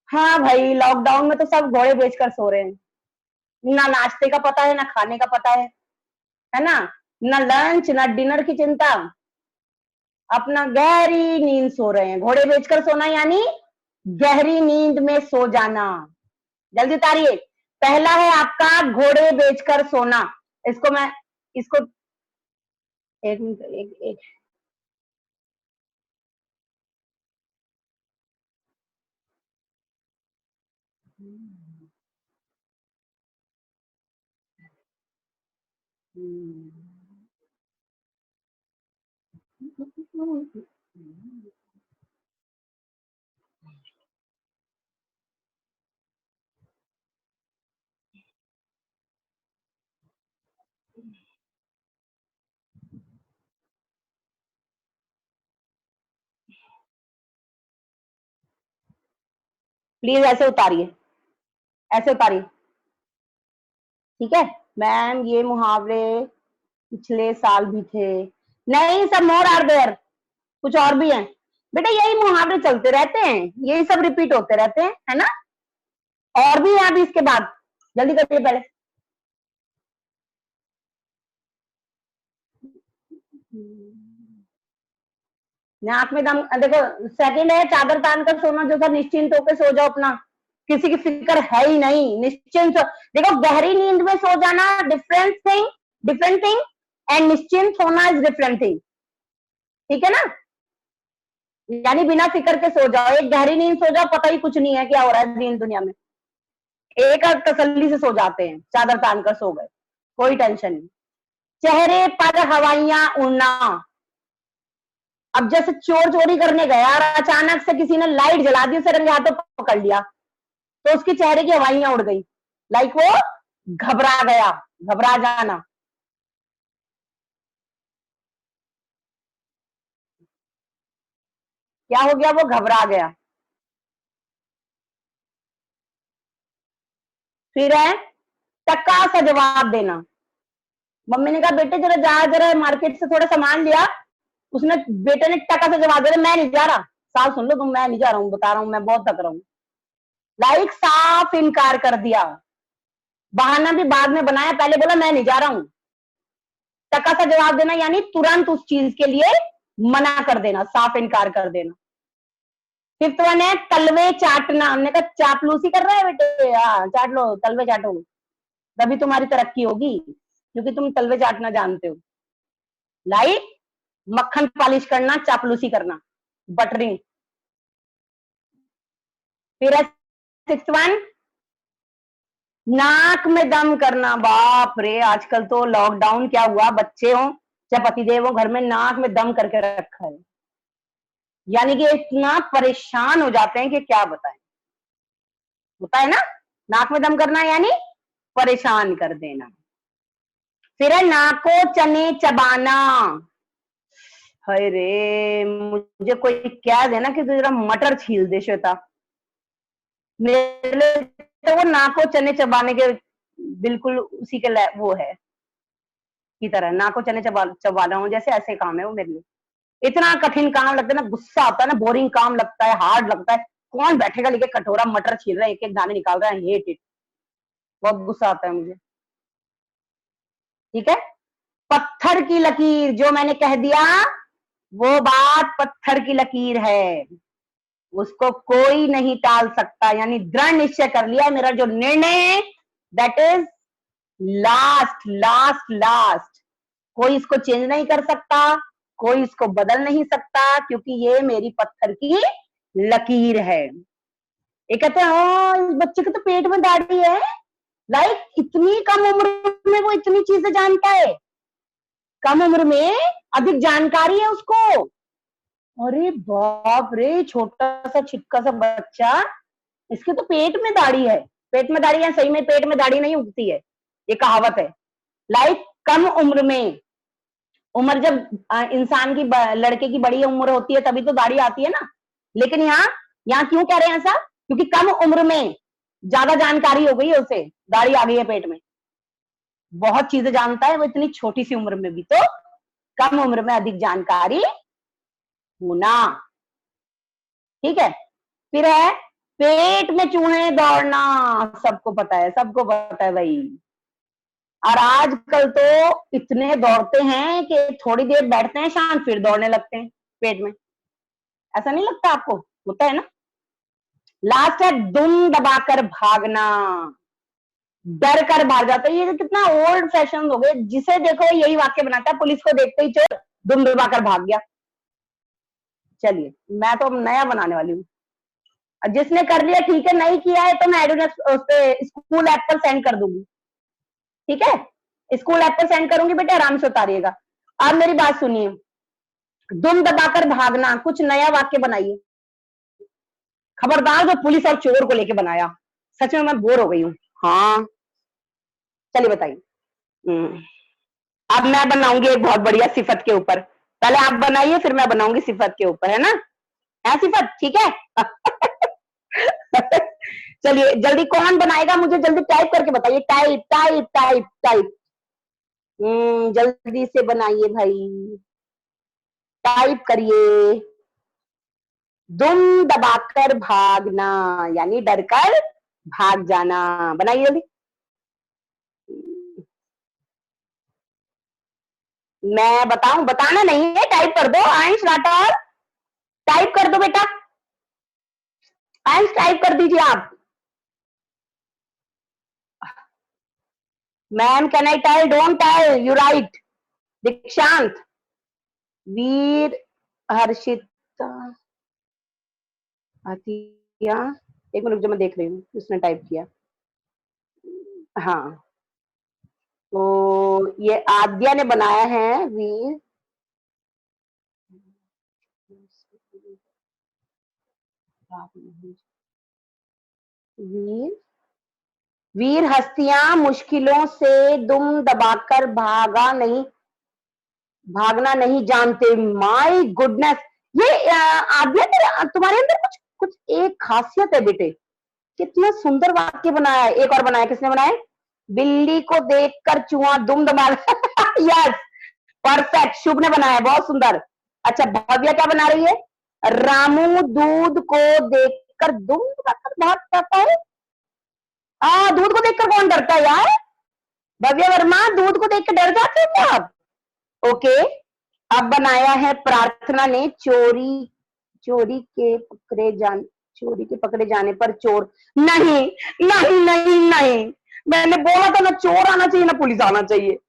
हाँ भाई, लॉकडाउन में तो सब घोड़े बेचकर सो रहे हैं. ना नाश्ते का पता है, ना खाने का पता है ना? ना लंच ना डिनर की चिंता, अपना गहरी नींद सो रहे हैं. घोड़े बेचकर सोना यानी गहरी नींद में सो जाना. जल्दी उतारिए. पहला है आपका घोड़े बेचकर सोना. इसको मैं इसको एक मिनट, एक प्लीज ऐसे उतारिए, ऐसे उतारिए. ठीक है मैम? ये मुहावरे पिछले साल भी थे. नहीं, सब मोर आर देयर. कुछ और भी हैं बेटा. यही मुहावरे चलते रहते हैं, यही सब रिपीट होते रहते हैं, है ना? और भी है अभी इसके बाद. जल्दी करिए पहले. नाक में दम. देखो, सेकंड है चादर तान कर सोना. जो सर निश्चिंत होकर सो जाओ, अपना किसी की फिक्र है ही नहीं, निश्चिंत. देखो, गहरी नींद में सो जाना डिफरेंट थिंग एंड निश्चिंत होना इज डिफरेंट थिंग. ठीक है ना? यानी बिना फिक्र के सो जाओ. एक गहरी नींद सो जाओ, पता ही कुछ नहीं है क्या हो रहा है दीन दुनिया में. एक तसल्ली से सो जाते हैं, चादर तान कर सो गए, कोई टेंशन नहीं। चेहरे पर हवाइयां उड़ना, अब जैसे चोर चोरी करने गया और अचानक से किसी ने लाइट जला दी, उसे रंगे हाथों पकड़ लिया, तो उसके चेहरे की हवाइयां उड़ गई, लाइक वो घबरा गया, घबरा जाना। क्या हो गया? वो घबरा गया। फिर है टक्का सा जवाब देना। मम्मी ने कहा बेटे जरा जा, जरा मार्केट से थोड़ा सामान लिया, उसने बेटे ने टक्का से जवाब दिया, मैं नहीं जा रहा। साल सुन लो तुम, मैं नहीं जा रहा हूँ, बता रहा हूँ, मैं बहुत थक रहा हूँ। लाइक साफ इनकार कर दिया। बहाना भी बाद में बनाया, पहले बोला मैं नहीं जा रहा हूँ। टक्का सा जवाब देना यानी तुरंत उस चीज के लिए मना कर देना, साफ इनकार कर देना। फिफ्थ वन है तलवे चाटना। हमने कहा चापलूसी कर रहा है बेटे, हाँ चाट लो, तलवे चाटो, तभी तुम्हारी तरक्की होगी, क्योंकि तुम तलवे चाटना जानते हो। लाइक मक्खन पॉलिश करना, चापलूसी करना, बटरिंग। फिर है सिक्स वन नाक में दम करना। बाप रे, आजकल तो लॉकडाउन क्या हुआ, बच्चे हो चाहे पतिदेव हो, घर में नाक में दम करके रखा है, यानी कि इतना परेशान हो जाते हैं कि क्या बताएं। होता है ना, नाक में दम करना यानी परेशान कर देना। फिर है नाको चने चबाना। हाय रे, मुझे कोई कह देना कि तू जरा मटर छील दे श्वेता, मेरे लिए तो वो नाको चने चबाने के बिल्कुल उसी के वो है की तरह, नाको चने चबा रहा हूँ जैसे, ऐसे काम है वो मेरे लिए। इतना कठिन काम लगता है ना, गुस्सा आता है ना, बोरिंग काम लगता है, हार्ड लगता है। कौन बैठेगा लेके कटोरा, मटर छील रहा है, एक एक दाने निकाल रहा है, हेट इट, बहुत गुस्सा आता है मुझे। ठीक है, पत्थर की लकीर, जो मैंने कह दिया वो बात पत्थर की लकीर है, उसको कोई नहीं टाल सकता, यानी दृढ़ निश्चय कर लिया मेरा जो निर्णय है, that is last last last. कोई इसको चेंज नहीं कर सकता, कोई इसको बदल नहीं सकता, क्योंकि ये मेरी पत्थर की लकीर है। ये कहते हैं हाँ इस बच्चे के तो पेट में दाढ़ी है, लाइक इतनी कम उम्र में वो इतनी चीजें जानता है, कम उम्र में अधिक जानकारी है उसको। अरे बाप रे, छोटा सा छिटका सा बच्चा, इसके तो पेट में दाढ़ी है। पेट में दाढ़ी है, सही में पेट में दाढ़ी नहीं उगती है, ये कहावत है। लाइक कम उम्र में, उम्र जब इंसान की लड़के की बड़ी उम्र होती है तभी तो दाढ़ी आती है ना, लेकिन यहाँ क्यों कह रहे हैं ऐसा, क्योंकि कम उम्र में ज्यादा जानकारी हो गई है उसे, दाढ़ी आ गई है पेट में, बहुत चीजें जानता है वो इतनी छोटी सी उम्र में भी, तो कम उम्र में अधिक जानकारी होना। ठीक है, फिर है पेट में चूहे दौड़ना। सबको पता है, सबको पता है भाई, और आजकल तो इतने दौड़ते हैं कि थोड़ी देर बैठते हैं, शांत, फिर दौड़ने लगते हैं पेट में। ऐसा नहीं लगता आपको? होता है ना। लास्ट है दुम दबाकर भागना, डर कर भाग जाता है। ये कितना ओल्ड फैशन हो गए, जिसे देखो यही वाक्य बनाता है, पुलिस को देखते ही चोर दुम दबाकर भाग गया। चलिए मैं तो नया बनाने वाली हूँ, जिसने कर लिया ठीक है, नहीं किया है तो मैं स्कूल ऐप पर सेंड कर दूंगी। ठीक है, स्कूल ऐप पर सेंड करूंगी बेटे, आराम से उतारिएगा। अब मेरी बात सुनिए, दुम दबाकर भागना, कुछ नया वाक्य बनाइए। खबरदार जो पुलिस और चोर को लेके बनाया, सच में मैं बोर हो गई हूँ। हाँ चलिए बताइए। अब मैं बनाऊंगी एक बहुत बढ़िया सिफत के ऊपर, पहले आप बनाइए फिर मैं बनाऊंगी सिफत के ऊपर, है ना? है सिफत, ठीक है। चलिए जल्दी कौन बनाएगा, मुझे जल्दी टाइप करके बताइए, टाइप टाइप टाइप टाइप। जल्दी से बनाइए भाई, टाइप करिए। दुम दबाकर भागना यानी डरकर भाग जाना, बनाइए जल्दी। मैं बताऊं? बताना नहीं है, टाइप कर दो। आंश राठौर टाइप कर दो बेटा, आंश टाइप कर दीजिए आप। Ma'am can I tell? Don't tell, you write. Dikshant, Veer, Harshita, Atiya, एक मिनट जो मैं देख रही हूँ उसने टाइप किया। हाँ, तो ये आद्या ने बनाया है वीर। वीर वीर हस्तियां मुश्किलों से दुम दबाकर भागना नहीं जानते। माय गुडनेस, ये आद्या तुम्हारे अंदर कुछ कुछ एक खासियत है बेटे। कितना सुंदर वाक्य बनाया है। एक और बनाया, किसने बनाया? बिल्ली को देखकर चूहा दुम दबा यस, परफेक्ट, शुभ ने बनाया, बहुत सुंदर। अच्छा, भव्या क्या बना रही है? रामू दूध को देखकर दुम दबाकर भाग जाता है। दूध को देखकर कौन डरता है यार? भव्या वर्मा, दूध को देखकर डर जाते हो क्या आप? ओके, अब बनाया है प्रार्थना ने, चोरी के पकड़े जाने पर चोर। नहीं नहीं नहीं नहीं, मैंने बोला था ना चोर आना चाहिए ना पुलिस आना चाहिए।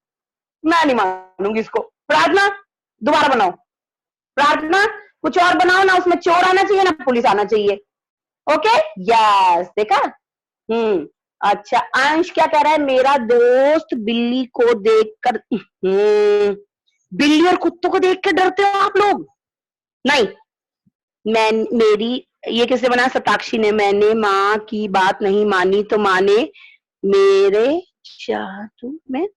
मैं नहीं मानूंगी इसको। प्रार्थना दोबारा बनाओ, प्रार्थना कुछ और बनाओ ना, उसमें चोर आना चाहिए ना पुलिस आना चाहिए। ओके, यस, देखा। अच्छा, अंश क्या कह रहा है? मेरा दोस्त बिल्ली को देखकर बिल्ली और कुत्तों को देखकर डरते हो आप लोग? नहीं, मेरी ये किसने बनाया? सताक्षी ने। मैंने माँ की बात नहीं मानी तो माने मेरे जादू में,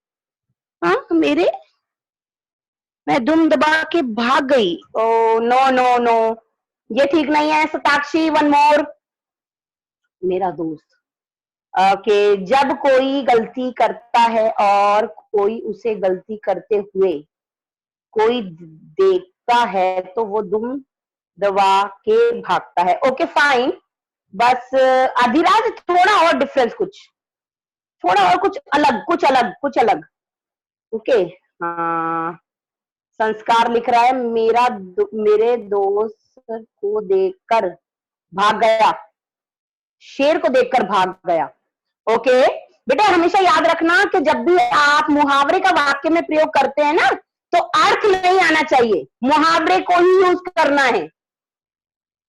मैं दुम दबा के भाग गई। ओ नो नो नो, ये ठीक नहीं है सताक्षी। वन मोर, मेरा दोस्त। ओके, जब कोई गलती करता है और कोई उसे गलती करते हुए कोई देखता है तो वो दुम दबा के भागता है। ओके फाइन, बस अधिराज थोड़ा और डिफरेंस, थोड़ा और कुछ अलग। ओके, हाँ, संस्कार लिख रहा है मेरे दोस्त को देखकर भाग गया, शेर को देखकर भाग गया। ओके बेटा, हमेशा याद रखना कि जब भी आप मुहावरे का वाक्य में प्रयोग करते हैं ना, तो अर्थ नहीं आना चाहिए, मुहावरे को ही यूज करना है।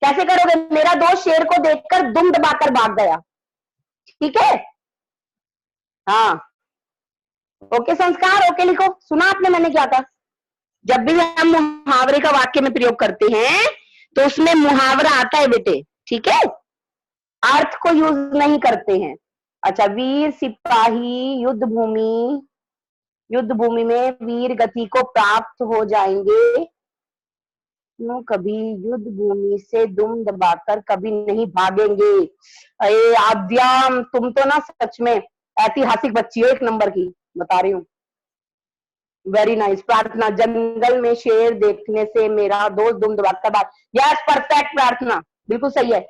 कैसे करोगे? मेरा दोस्त शेर को देखकर दुम दबाकर भाग गया, ठीक है? हाँ, ओके संस्कार, ओके लिखो। सुना आपने मैंने क्या कहा? जब भी हम मुहावरे का वाक्य में प्रयोग करते हैं तो उसमें मुहावरा आता है बेटे, ठीक है? अर्थ को यूज नहीं करते हैं। अच्छा, वीर सिपाही युद्ध भूमि में वीर गति को प्राप्त हो जाएंगे, क्यों कभी युद्ध भूमि से दुम दबाकर कभी नहीं भागेंगे। अरे आद्याम, तुम तो ना सच में ऐतिहासिक बच्ची हो, एक नंबर की, बता रही हूँ। Very nice. प्रार्थना, जंगल में शेर देखने से मेरा दोस्त दुम दबाकर भाग। यस, परफेक्ट प्रार्थना, बिल्कुल सही है,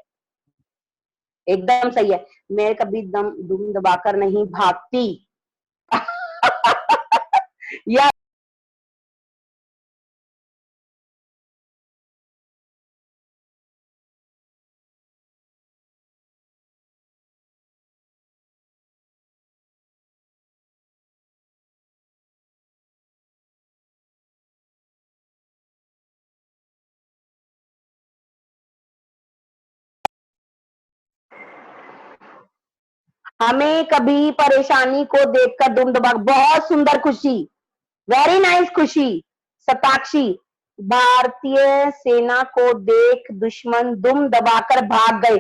एकदम सही है। मैं कभी दुम दबाकर नहीं भागती। या हमें कभी परेशानी को देखकर दुम दबा, बहुत सुंदर खुशी, वेरी नाइस खुशी। सताक्षी, भारतीय सेना को देख दुश्मन दुम दबाकर भाग गए।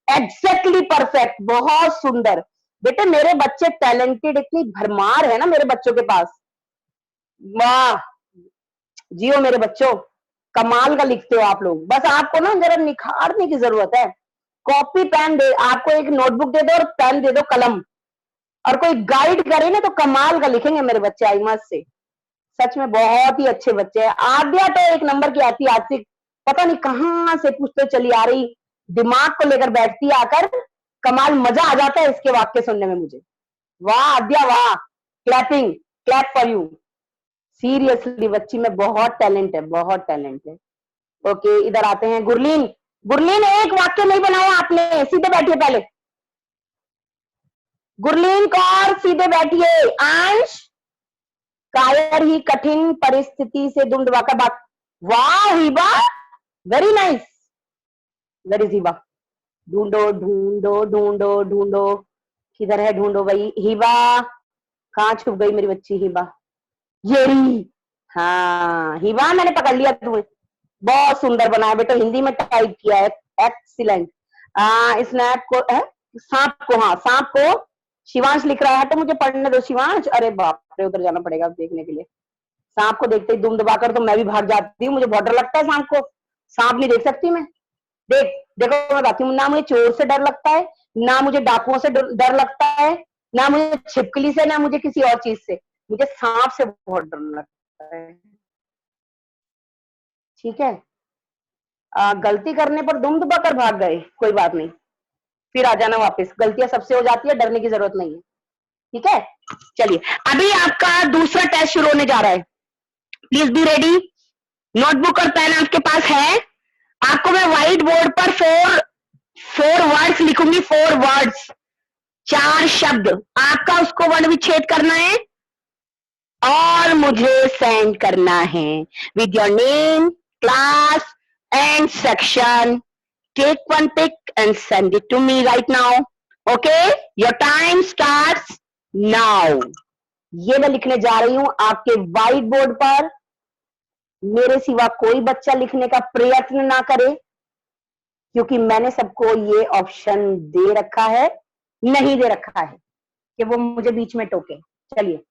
एग्जैक्टली परफेक्ट, बहुत सुंदर बेटे। मेरे बच्चे टैलेंटेड, इतनी भरमार है ना मेरे बच्चों के पास। वाह, जियो मेरे बच्चों, कमाल का लिखते हो आप लोग। बस आपको ना जरा निखारने की जरूरत है। कॉपी पेन दे, आपको एक नोटबुक दे दो और पेन दे दो, कलम, और कोई गाइड करे ना तो कमाल का लिखेंगे मेरे बच्चे, आई मस्ट से। सच में बहुत ही अच्छे बच्चे हैं। आद्या तो एक नंबर की आती, आतिक पता नहीं कहाँ से पूछते चली आ रही, दिमाग को लेकर बैठती है आकर, कमाल, मजा आ जाता है इसके वाक्य सुनने में मुझे। वाह आद्या वाह, clapping, clap for you. Seriously बच्ची में बहुत टैलेंट है, बहुत टैलेंट है। ओके, इधर आते हैं गुरलीन। गुरलीन, एक वाक्य नहीं बनाया आपने, सीधे बैठिए पहले। गुरलीन कौर, सीधे बैठिए। अंश, कायर ही कठिन परिस्थिति से दुम दबाकर बात। वाह Hiba, very nice, very Hiba. ढूंढो ढूंढो ढूंढो ढूंढो, किधर है, ढूंढो भाई। हिबा, कहाँ छुप गई मेरी बच्ची हिबा? ये रही। हाँ हिबा, मैंने पकड़ लिया तुम्हें। बहुत सुंदर बनाया बेटा, हिंदी में टाइप किया है, एक्सीलेंट। स्नैप को है, सांप को, हाँ सांप को शिवांश लिख रहा है, तो मुझे पढ़ने दो शिवांश। अरे बाप रे, उधर जाना पड़ेगा अब देखने के लिए। सांप को देखते ही दुम दबाकर तो मैं भी भाग जाती हूँ, मुझे बहुत डर लगता है सांप को। सांप नहीं देख सकती मैं। देख देखो, मैं बताती हूँ, ना मुझे चोर से डर लगता है, ना मुझे डाकुओं से डर लगता है, ना मुझे छिपकली से, ना मुझे किसी और चीज से। मुझे सांप से बहुत डर लगता है। ठीक है, गलती करने पर दुम दबाकर भाग गए, कोई बात नहीं, फिर आ जाना वापस। गलतियां सबसे हो जाती है, डरने की जरूरत नहीं है। ठीक है, चलिए अभी आपका दूसरा टेस्ट शुरू होने जा रहा है। Please be ready. नोटबुक और पेन आपके पास है? आपको मैं व्हाइट बोर्ड पर फोर वर्ड्स लिखूंगी, 4 वर्ड्स, 4 शब्द। आपका उसको वर्ण विच्छेद करना है और मुझे सेंड करना है with your name, class and section. Take one pic and send it to me right now. Okay? Your time starts now. ये मैं लिखने जा रही हूं आपके व्हाइट बोर्ड पर। मेरे सिवा कोई बच्चा लिखने का प्रयत्न ना करे, क्योंकि मैंने सबको ये ऑप्शन दे रखा है, नहीं दे रखा है कि वो मुझे बीच में टोके। चलिए,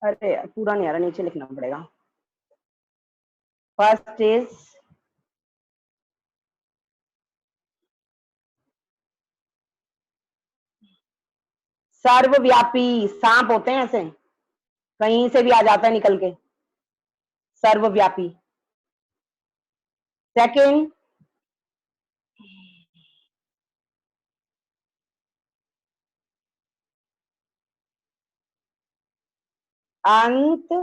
अरे यार पूरा नहीं आ रहा, नीचे लिखना पड़ेगा। फर्स्ट इज सर्वव्यापी। सांप होते हैं ऐसे, कहीं से भी आ जाता है निकल के। सर्वव्यापी। सेकंड, अंत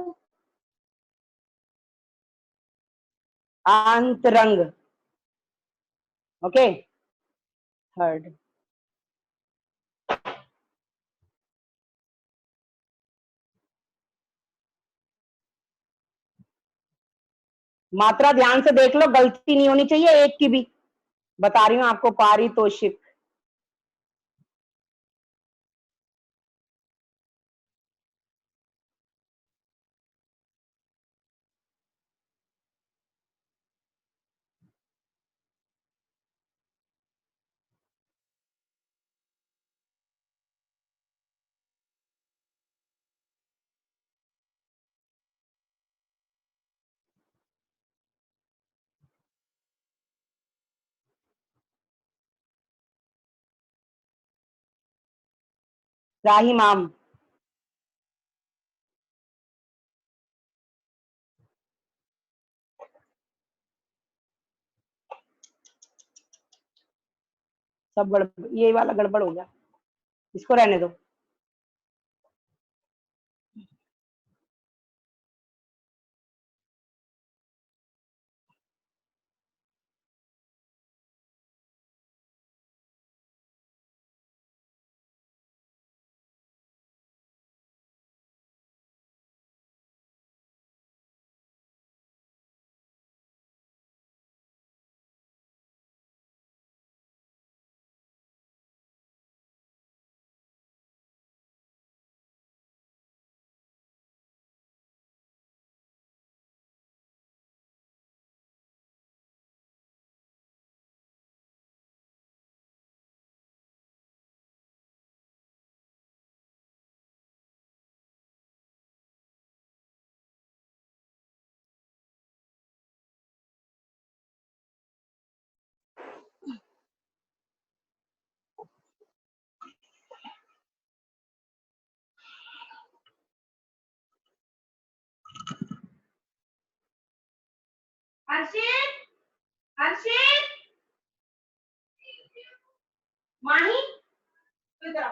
अंतरंग। ओके, थर्ड, मात्रा ध्यान से देख लो, गलती नहीं होनी चाहिए एक की भी। बता रही हूं आपको, पारितोषिक। राहिमाम। सब गड़बड़, ये वाला गड़बड़ हो गया, इसको रहने दो। हर्षित, हर्षित, माही, इधर।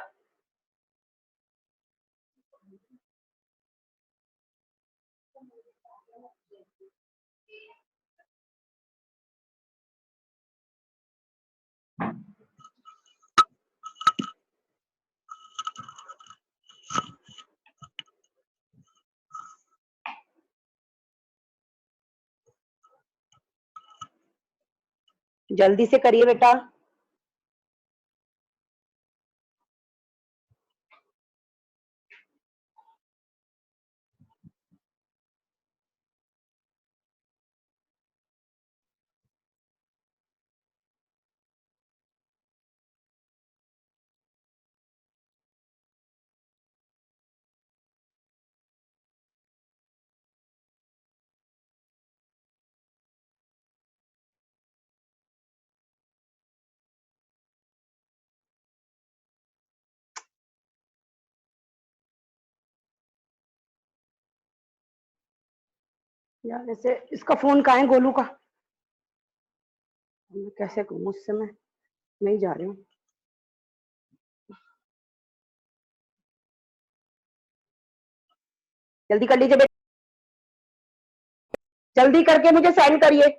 जल्दी से करिए बेटा। यार ऐसे इसका फोन कहाँ है गोलू का? मैं कैसे कहूँ, मुझसे मैं ही जा रही हूँ। जल्दी कर लीजिए बेटा, जल्दी करके मुझे सेंड करिए।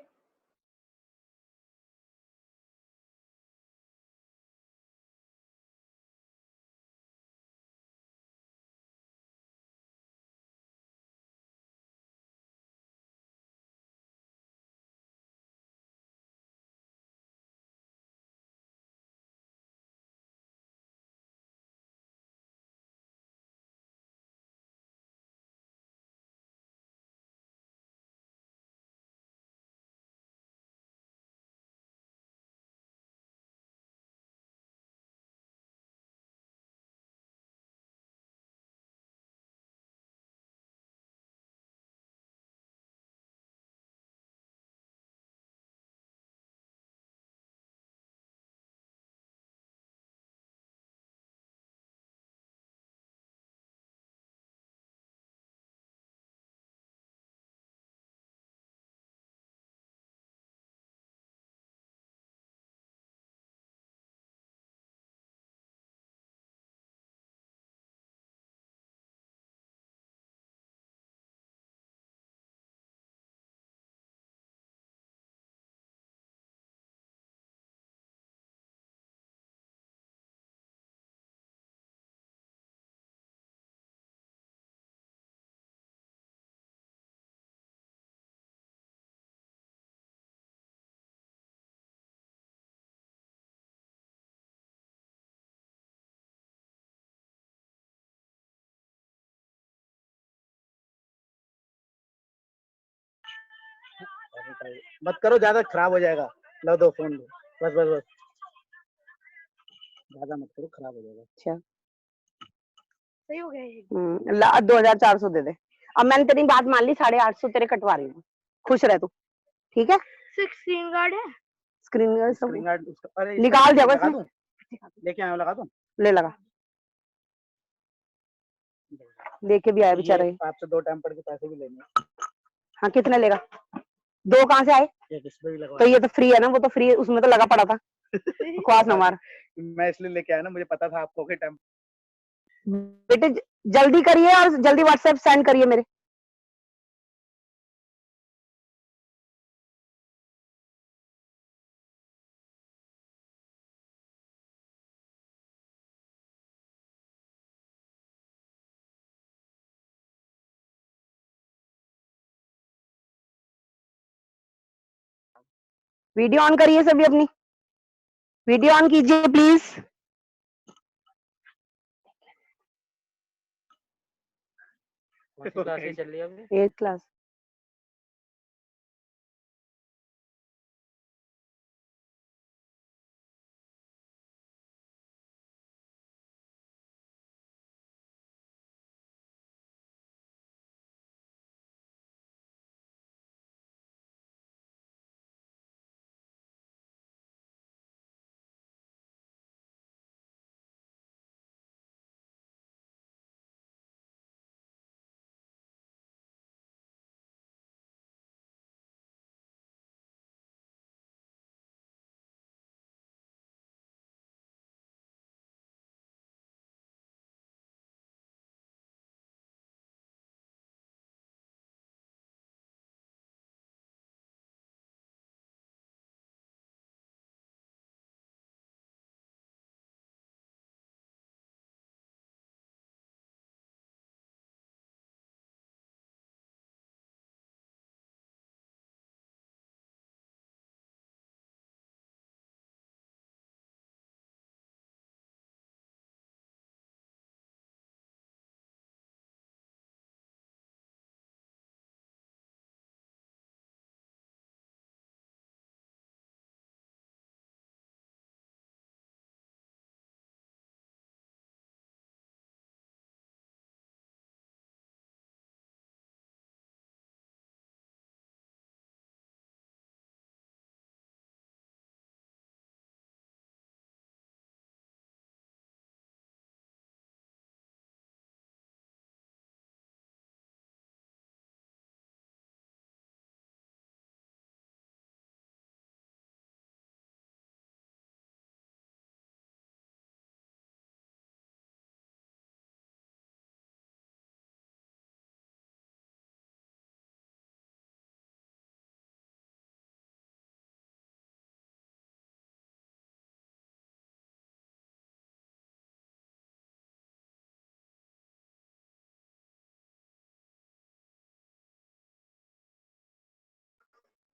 मत करो, ज्यादा खराब हो जाएगा। लो दो फोन लो, बस बस बस, ज्यादा मत करो, खराब हो जाएगा। अच्छा सही हो गया ये। 2400 दे दे। अब मैंने तेरी बात मान ली, 850 तेरे कटवा रही हूँ, खुश रह तू, ठीक है? 16 गार्ड है। स्क्रीन गार्ड सब स्क्रीन गार्ड उसका, अरे निकाल दिया लगा इसमें। दूं, लेके आया हूं, लगा दूं। ले लगा, लेके भी आया ये बेचारा ये। आपसे 2 टेम्पर के पैसे भी लेने हैं। हाँ कितने लेगा? 2 कहाँ से आए? एक इस पे भी लगवा तो ये तो फ्री है ना, वो तो फ्री है, उसमें तो लगा पड़ा था। बकवास ना मार मैं इसलिए लेके आया ना, मुझे पता था आपको कि टेम्पर। बेटे, जल्दी करिए और जल्दी व्हाट्सएप सेंड करिए मेरे। वीडियो ऑन करिए सभी अपनी, वीडियो ऑन कीजिए प्लीज। क्लासेस चल रही है अभी? 8th class.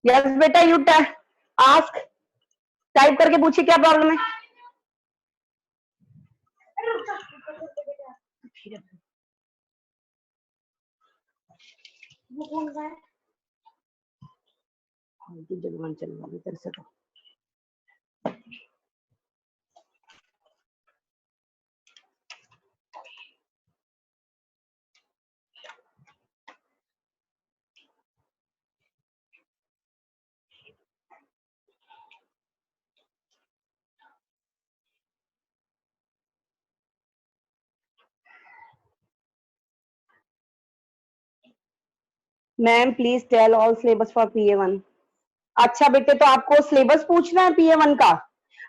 यस बेटा, यू आस्क, टाइप करके पूछिए क्या प्रॉब्लम है। जगवान चल रहा है तेरे से तो। Ma'am please tell all syllabus for PA1। अच्छा बेटे, तो आपको सिलेबस पूछना है PA1 का?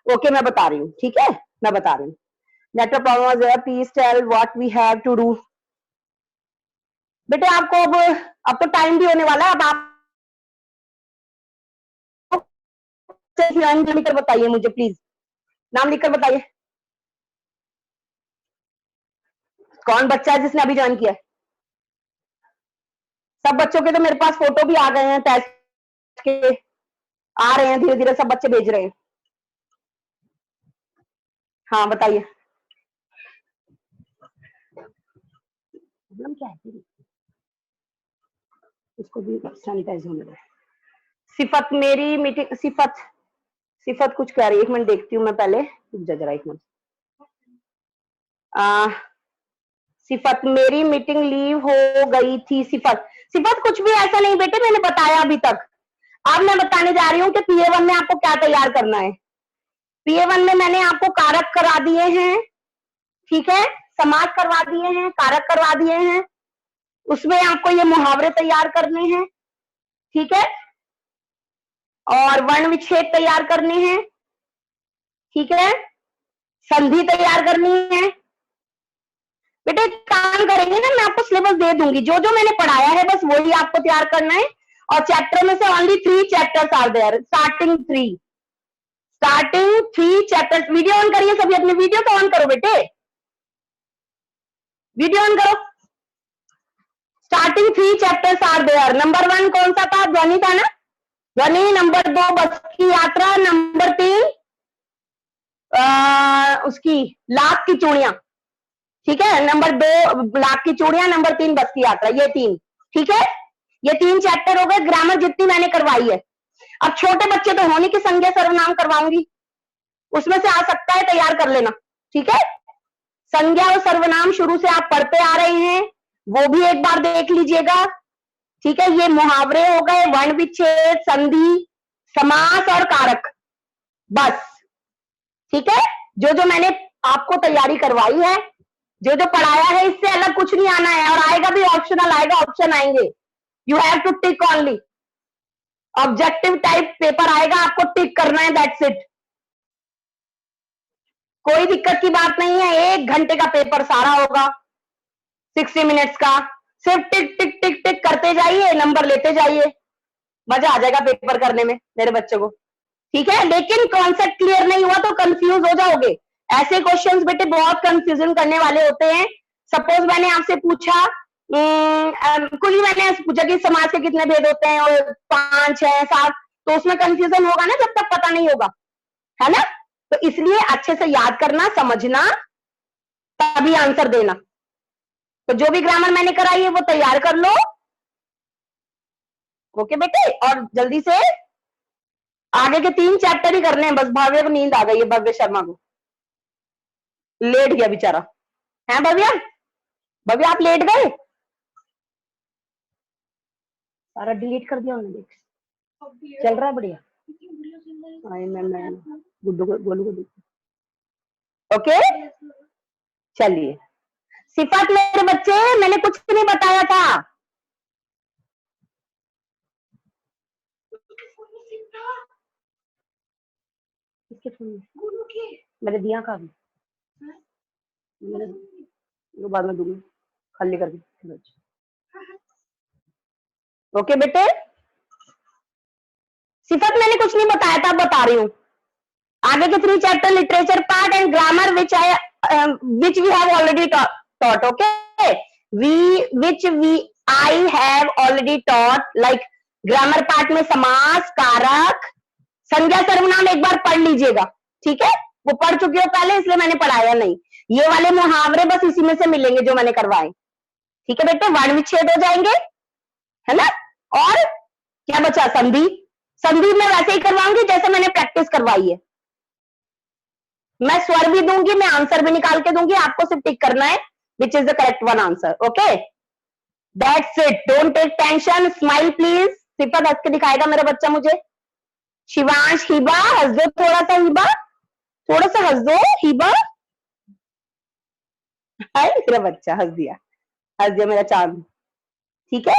ओके, मैं बता रही हूँ, ठीक है, मैं बता रही हूँ। Network problem, please tell what we have to do. बेटे आपको अब तो टाइम भी होने वाला है, अब आप नाम लिखकर बताइए मुझे, प्लीज नाम लिखकर बताइए। कौन बच्चा है जिसने अभी ज्वाइन किया है? सब बच्चों के तो मेरे पास फोटो भी आ गए हैं, टेस्ट के आ रहे हैं, धीरे धीरे सब बच्चे भेज रहे हैं। हाँ बताइए, प्रॉब्लम क्या है? इसको भी सैनिटाइज होने दो। सिफत मेरी मीटिंग, सिफत कुछ कह रही है, एक मिनट देखती हूँ मैं, पहले जरा एक मिनट। सिफत मेरी मीटिंग लीव हो गई थी। सिफत कुछ भी ऐसा नहीं बेटे, मैंने बताया अभी तक। अब मैं बताने जा रही हूँ कि PA1 में आपको क्या तैयार करना है। PA1 में मैंने आपको कारक करा दिए हैं, ठीक है, समास करवा दिए हैं, कारक करवा दिए हैं। उसमें आपको ये मुहावरे तैयार करने हैं, ठीक है, और वर्ण विच्छेद तैयार करने हैं, ठीक है, संधि तैयार करनी है। बेटे काम करेंगे ना, मैं आपको सिलेबस दे दूंगी, जो जो मैंने पढ़ाया है बस वही आपको तैयार करना है। और चैप्टर में से only 3 chapters are there, starting 3 chapters. Video on करिए सभी, अपने वीडियो तो ऑन करो बेटे, वीडियो ऑन करो। Starting 3 chapters are there. Number 1 कौन सा था? ध्वनि था ना, ध्वनि। नंबर 2 बस की यात्रा। नंबर 3 उसकी लाख की चूड़ियां, ठीक है। नंबर 2 लाख की चूड़ियां, नंबर 3 बस की यात्रा, ये 3, ठीक है। ये 3 चैप्टर हो गए, ग्रामर जितनी मैंने करवाई है। अब छोटे बच्चे तो होने की संज्ञा सर्वनाम करवाऊंगी, उसमें से आ सकता है तैयार कर लेना, ठीक है। संज्ञा और सर्वनाम शुरू से आप पढ़ते आ रहे हैं, वो भी एक बार देख लीजिएगा, ठीक है। ये मुहावरे हो गए, वर्ण विच्छेद, संधि, समास और कारक, बस, ठीक है। जो जो मैंने आपको तैयारी करवाई है, जो जो पढ़ाया है, इससे अलग कुछ नहीं आना है। और आएगा भी ऑप्शनल आएगा, ऑप्शन आएंगे, you have to tick only. Objective type paper आएगा, आपको टिक करना है, दैट्स इट। कोई दिक्कत की बात नहीं है, 1 घंटे का पेपर सारा होगा, 60 मिनट्स का। सिर्फ टिक टिक टिक टिक करते जाइए, नंबर लेते जाइए, मजा आ जाएगा पेपर करने में मेरे बच्चों को, ठीक है। लेकिन कॉन्सेप्ट क्लियर नहीं हुआ तो कंफ्यूज हो जाओगे। ऐसे क्वेश्चंस बेटे बहुत कंफ्यूजन करने वाले होते हैं। सपोज मैंने आपसे पूछा, कुल ही मैंने पूछा कि समाज के कितने भेद होते हैं, और 5, 6, 7, तो उसमें कंफ्यूजन होगा ना जब तक पता नहीं होगा, है ना। तो इसलिए अच्छे से याद करना, समझना, तभी आंसर देना। तो जो भी ग्रामर मैंने कराई है वो तैयार कर लो, ओके बेटे। और जल्दी से आगे के 3 चैप्टर ही करने हैं बस। भव्य को नींद आ गई है, भव्य शर्मा को, लेट गया बेचारा, है भव्य? भव्य आप लेट गए? सारा डिलीट कर दिया उन्होंने, देख चल रहा है बढ़िया। मैं गुड्डू को, गोलू को देख, ओके चलिए। सिफत मेरे बच्चे, मैंने कुछ नहीं बताया था। किसके फोन में? मेरे दिया का भी, मैंने बाद में दूंगी खाली करके। ओके बेटे, सिफत मैंने कुछ नहीं बताया था, बता रही हूँ। आगे के 3 chapter, literature part and grammar, which we have already taught, okay, which I have already taught, like grammar part में समास, कारक, संज्ञा, सर्वनाम एक बार पढ़ लीजिएगा, ठीक है? वो पढ़ चुकी हो पहले, इसलिए मैंने पढ़ाया नहीं। ये वाले मुहावरे बस इसी में से मिलेंगे जो मैंने करवाए, ठीक है बेटे? वर्ण विच्छेद हो जाएंगे, है ना? और क्या बचा? संधि। संधि में वैसे ही करवाऊंगी जैसे मैंने प्रैक्टिस करवाई है। मैं स्वर भी दूंगी, मैं आंसर भी निकाल के दूंगी, आपको सिर्फ टिक करना है which is the correct one answer. Okay, that's it, don't take tension, smile please. सिर्फ हंस के दिखाएगा मेरा बच्चा मुझे। शिवांश, हिबा हंस दो थोड़ा सा, हिबा थोड़ा सा हंस दो, हिबा। हाय मेरा बच्चा हंस दिया मेरा चांद, ठीक है?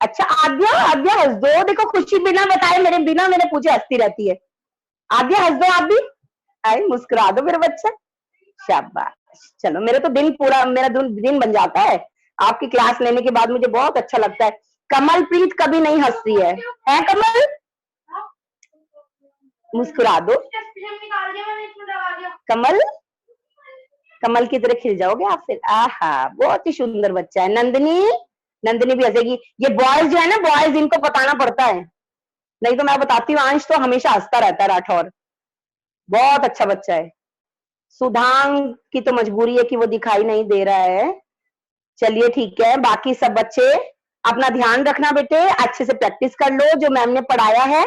अच्छा आद्या, आद्या हंस दो, देखो खुशी बिना बताए मेरे पूछे हंसती रहती है। आद्या हंस दो आप भी, हाय मुस्कुरा दो मेरा बच्चा, शाबाश। चलो मेरा तो दिन पूरा, मेरा दिन बन जाता है आपकी क्लास लेने के बाद, मुझे बहुत अच्छा लगता है। कमल प्रीत कभी नहीं हंसती है कमल? मुस्कुरा दो कमल, कमल की तरह खिल जाओगे आप फिर। आहा बहुत ही सुंदर बच्चा है। नंदिनी, नंदिनी भी हंसेगी। ये बॉयज जो है ना, बॉयज इनको बताना पड़ता है, नहीं तो मैं बताती हूँ। अंश तो हमेशा हंसता रहता है, राठौर बहुत अच्छा बच्चा है। सुधांग की तो मजबूरी है कि वो दिखाई नहीं दे रहा है। चलिए ठीक है, बाकी सब बच्चे अपना ध्यान रखना बेटे, अच्छे से प्रैक्टिस कर लो जो मैम ने पढ़ाया है।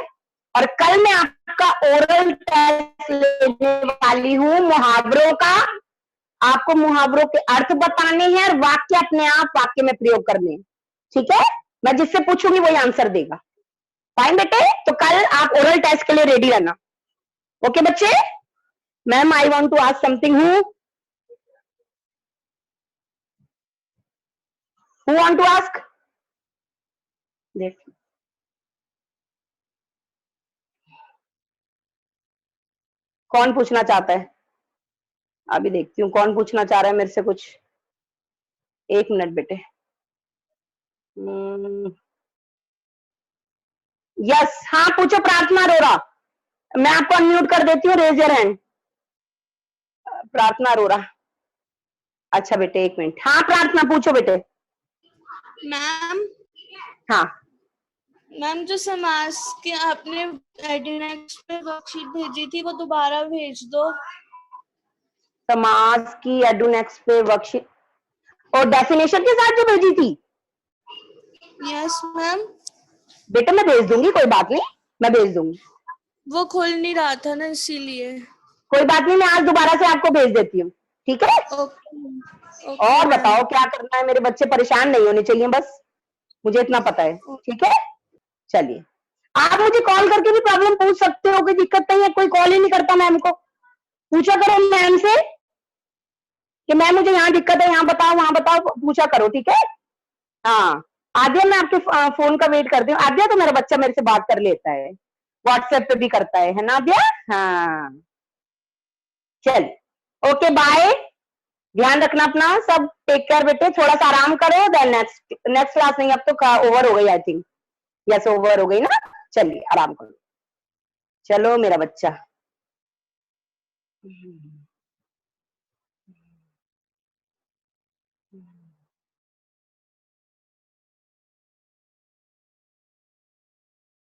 और कल मैं आपका ओरल टेस्ट लेने वाली हूँ मुहावरों का। आपको मुहावरों के अर्थ बताने हैं और वाक्य अपने आप वाक्य में प्रयोग करने हैं, ठीक है? मैं जिससे पूछूंगी वही आंसर देगा। फाइन बेटे, तो कल आप ओरल टेस्ट के लिए रेडी रहना। ओके बच्चे? Ma'am I want to ask something. Who want to ask? देख कौन पूछना चाहता है? अभी देखती हूँ कौन पूछना चाह रहा है मेरे से कुछ। एक मिनट बेटे। यस, हाँ पूछो प्रार्थना अरोरा। मैं आपको अनम्यूट कर देती हूँ, रेज योर हैंड। प्रार्थना अरोरा। अच्छा बेटे एक मिनट। हाँ प्रार्थना पूछो बेटे। मैम, हाँ मैम जो समास के आपने एडिनेक्स पे वर्कशीट भेजी थी वो दोबारा भेज दो। समास की एडुनेक्स पे वर्कशीट और डेफिनेशन के साथ जो भेजी थी? Yes ma'am. बेटा मैं भेज दूंगी, कोई बात नहीं, मैं भेज दूंगी। वो खुल नहीं रहा था ना इसीलिए। कोई बात नहीं, मैं आज दोबारा से आपको भेज देती हूँ, ठीक है? ओके और मैम। बताओ क्या करना है? मेरे बच्चे परेशान नहीं होने चाहिए, बस मुझे इतना पता है, ठीक है? चलिए, आप मुझे कॉल करके भी प्रॉब्लम पूछ सकते हो, कोई दिक्कत नहीं है। कोई कॉल ही नहीं करता मैम को, पूछा करो मैम से कि मैम मुझे यहाँ दिक्कत है, यहाँ बताओ वहां बताओ, पूछा करो, ठीक है? हाँ आद्या, मैं आपके फोन का वेट करती हूँ। आद्या तो मेरा बच्चा मेरे से बात कर लेता है, व्हाट्सएप पे भी करता है ना आद्या? हाँ चल, ओके बाय, ध्यान रखना अपना सब, टेक केयर बेटे, थोड़ा सा आराम करो। देन नेक्स्ट क्लास नहीं, अब तो ओवर हो गई आई थिंक। यस ओवर हो गई ना, चलिए आराम करो। चलो मेरा बच्चा।